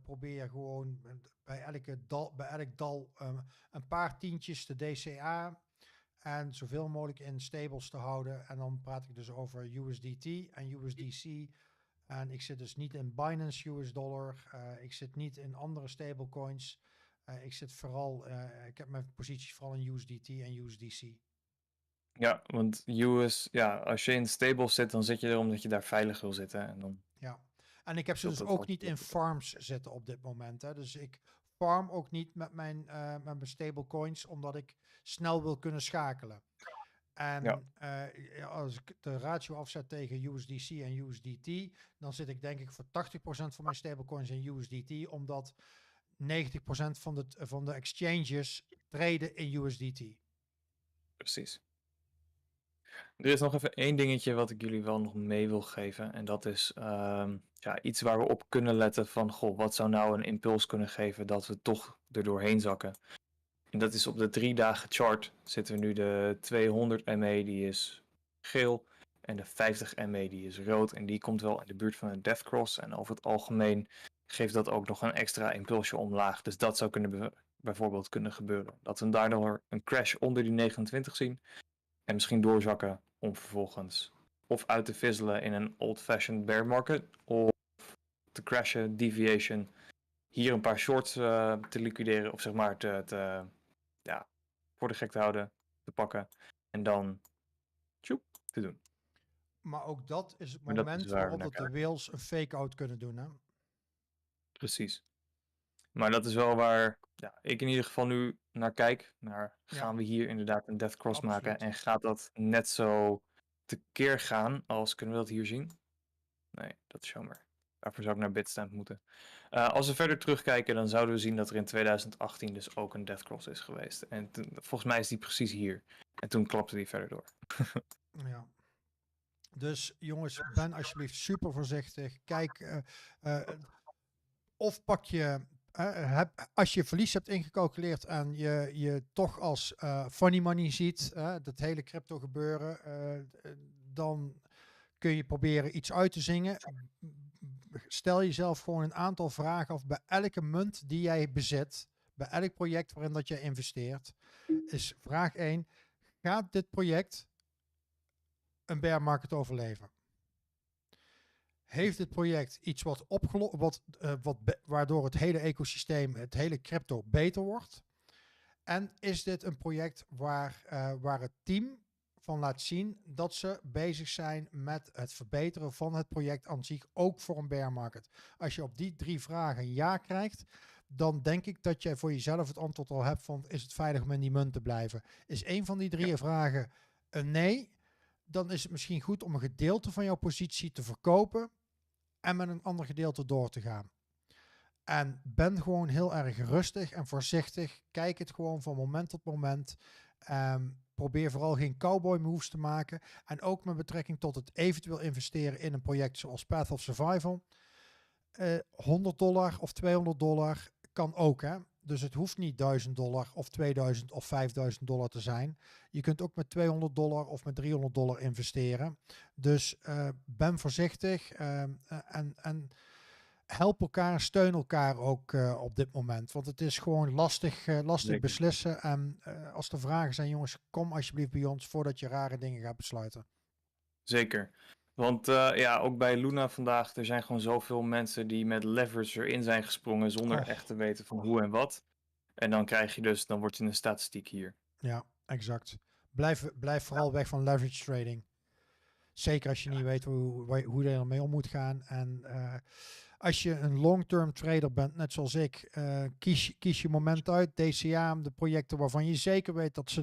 probeer gewoon bij elk dal een paar tientjes te DCA. En zoveel mogelijk in stables te houden. En dan praat ik dus over USDT en USDC. En ik zit dus niet in Binance US dollar. Ik zit niet in andere stablecoins. Ik heb mijn posities vooral in USDT en USDC. Ja, want als je in stable zit, dan zit je er omdat je daar veilig wil zitten. En dan... Ja, en ik heb ze Dat dus dat ook wat- niet in farms zitten op dit moment. Hè. Dus ik farm ook niet met mijn stablecoins, omdat ik snel wil kunnen schakelen. En als ik de ratio afzet tegen USDC en USDT, dan zit ik denk ik voor 80% van mijn stablecoins in USDT, omdat 90% van de exchanges traden in USDT. Precies. Er is nog even één dingetje wat ik jullie wel nog mee wil geven. En dat is iets waar we op kunnen letten van, goh, wat zou nou een impuls kunnen geven dat we toch er doorheen zakken. En dat is op de 3 dagen chart zitten we nu de 200 MA, die is geel. En de 50 MA, die is rood. En die komt wel in de buurt van een death cross. En over het algemeen geeft dat ook nog een extra impulsje omlaag. Dus dat zou bijvoorbeeld kunnen gebeuren. Dat we daardoor een crash onder die 29 zien. En misschien doorzakken om vervolgens of uit te fizzelen in een old-fashioned bear market. Of te crashen, deviation. Hier een paar shorts te liquideren. Of zeg maar voor de gek te houden, te pakken. En dan te doen. Maar ook dat is het Maar dat is moment waar we waarop naar dat de whales een fake-out kunnen doen. Hè? Precies. Maar dat is wel waar ik in ieder geval nu naar kijk. Gaan we hier inderdaad een death cross maken? Absoluut. En gaat dat net zo tekeer gaan als, kunnen we dat hier zien? Nee, dat is jammer. Daarvoor zou ik naar Bitstamp moeten. Als we verder terugkijken, dan zouden we zien dat er in 2018 dus ook een death cross is geweest. En volgens mij is die precies hier. En toen klapte die verder door. Ja. Dus jongens, ben alsjeblieft super voorzichtig. Kijk, of pak je, als je verlies hebt ingecalculeerd en je toch als funny money ziet, dat hele crypto gebeuren, dan kun je proberen iets uit te zingen. Stel jezelf gewoon een aantal vragen af bij elke munt die jij bezit, bij elk project waarin dat je investeert. Is vraag 1, gaat dit project een bear market overleven? Heeft dit project iets waardoor het hele ecosysteem, het hele crypto beter wordt? En is dit een project waar het team van laat zien dat ze bezig zijn met het verbeteren van het project aan zich, ook voor een bear market? Als je op die 3 vragen ja krijgt, dan denk ik dat jij voor jezelf het antwoord al hebt van, is het veilig om in die munt te blijven? Is een van die 3 vragen een nee, dan is het misschien goed om een gedeelte van jouw positie te verkopen en met een ander gedeelte door te gaan. En ben gewoon heel erg rustig en voorzichtig. Kijk het gewoon van moment tot moment. Probeer vooral geen cowboy moves te maken. En ook met betrekking tot het eventueel investeren in een project zoals Path of Survival. $100 of $200 kan ook, hè. Dus het hoeft niet $1000 of $2000 of $5000 te zijn. Je kunt ook met $200 of met $300 investeren. Dus ben voorzichtig en help elkaar, steun elkaar ook op dit moment. Want het is gewoon lastig beslissen. En als er vragen zijn, jongens, kom alsjeblieft bij ons voordat je rare dingen gaat besluiten. Zeker. Want ook bij Luna vandaag, er zijn gewoon zoveel mensen die met leverage erin zijn gesprongen zonder echt te weten van hoe en wat. En dan krijg je dus, dan word je een statistiek hier. Ja, exact. Blijf vooral weg van leverage trading. Zeker als je niet weet hoe je ermee om moet gaan. En als je een long-term trader bent, net zoals ik, kies je moment uit. DCA, de projecten waarvan je zeker weet dat ze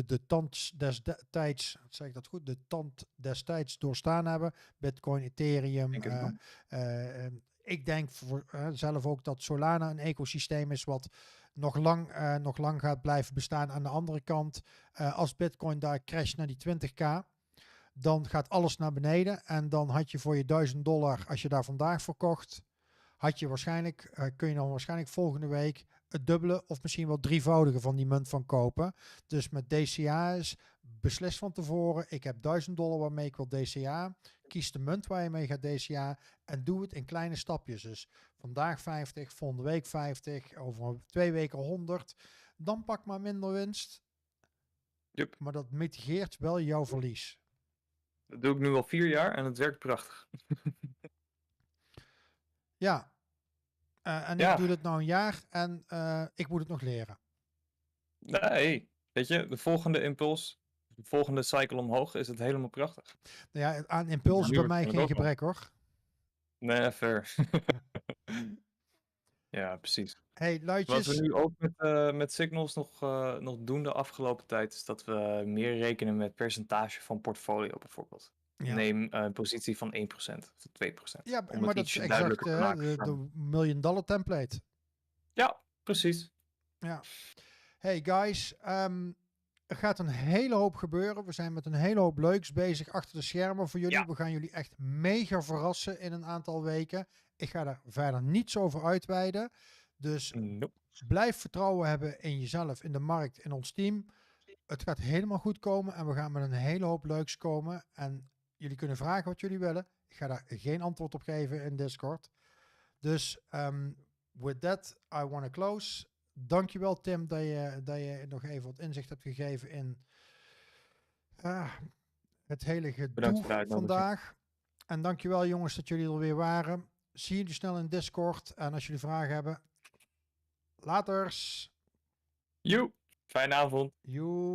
de tand destijds, zeg ik dat goed, de tand destijds doorstaan hebben. Bitcoin, Ethereum. Ik denk zelf ook dat Solana een ecosysteem is wat nog lang gaat blijven bestaan. Aan de andere kant, als Bitcoin daar crasht naar die 20k, dan gaat alles naar beneden. En dan had je voor je $1000, als je daar vandaag verkocht, kun je dan waarschijnlijk volgende week het dubbele of misschien wel drievoudige van die munt van kopen. Dus met DCA is beslis van tevoren, ik heb $1000 waarmee ik wil DCA. Kies de munt waar je mee gaat DCA en doe het in kleine stapjes. Dus vandaag 50, volgende week 50, over 2 weken 100. Dan pak maar minder winst. Yep. Maar dat mitigeert wel jouw verlies. Dat doe ik nu al 4 jaar en het werkt prachtig. Ja. En ik doe dit nou een jaar en ik moet het nog leren. Nee, weet je, de volgende impuls, de volgende cycle omhoog is het helemaal prachtig. Nou ja, aan impuls bij mij geen gebrek hoor. Nee, fair. Ja, precies. Hey, luidjes. Wat we nu ook met Signals nog doen de afgelopen tijd, is dat we meer rekenen met percentage van portfolio bijvoorbeeld. Ja. Neem een positie van 1% of 2%. Ja, om maar het dat is ietsje exact duidelijker te maken. de $1 million template. Ja, precies. Ja. Hey guys, er gaat een hele hoop gebeuren. We zijn met een hele hoop leuks bezig achter de schermen voor jullie. Ja. We gaan jullie echt mega verrassen in een aantal weken. Ik ga daar verder niets over uitweiden. Dus Nope. blijf vertrouwen hebben in jezelf, in de markt, in ons team. Het gaat helemaal goed komen en we gaan met een hele hoop leuks komen. En jullie kunnen vragen wat jullie willen. Ik ga daar geen antwoord op geven in Discord. Dus with that, I want to close. Dankjewel Tim dat je nog even wat inzicht hebt gegeven in het hele gedoe vandaag. En dankjewel jongens dat jullie er weer waren. Zie jullie snel in Discord. En als jullie vragen hebben, laters. Joe, fijne avond. Joe.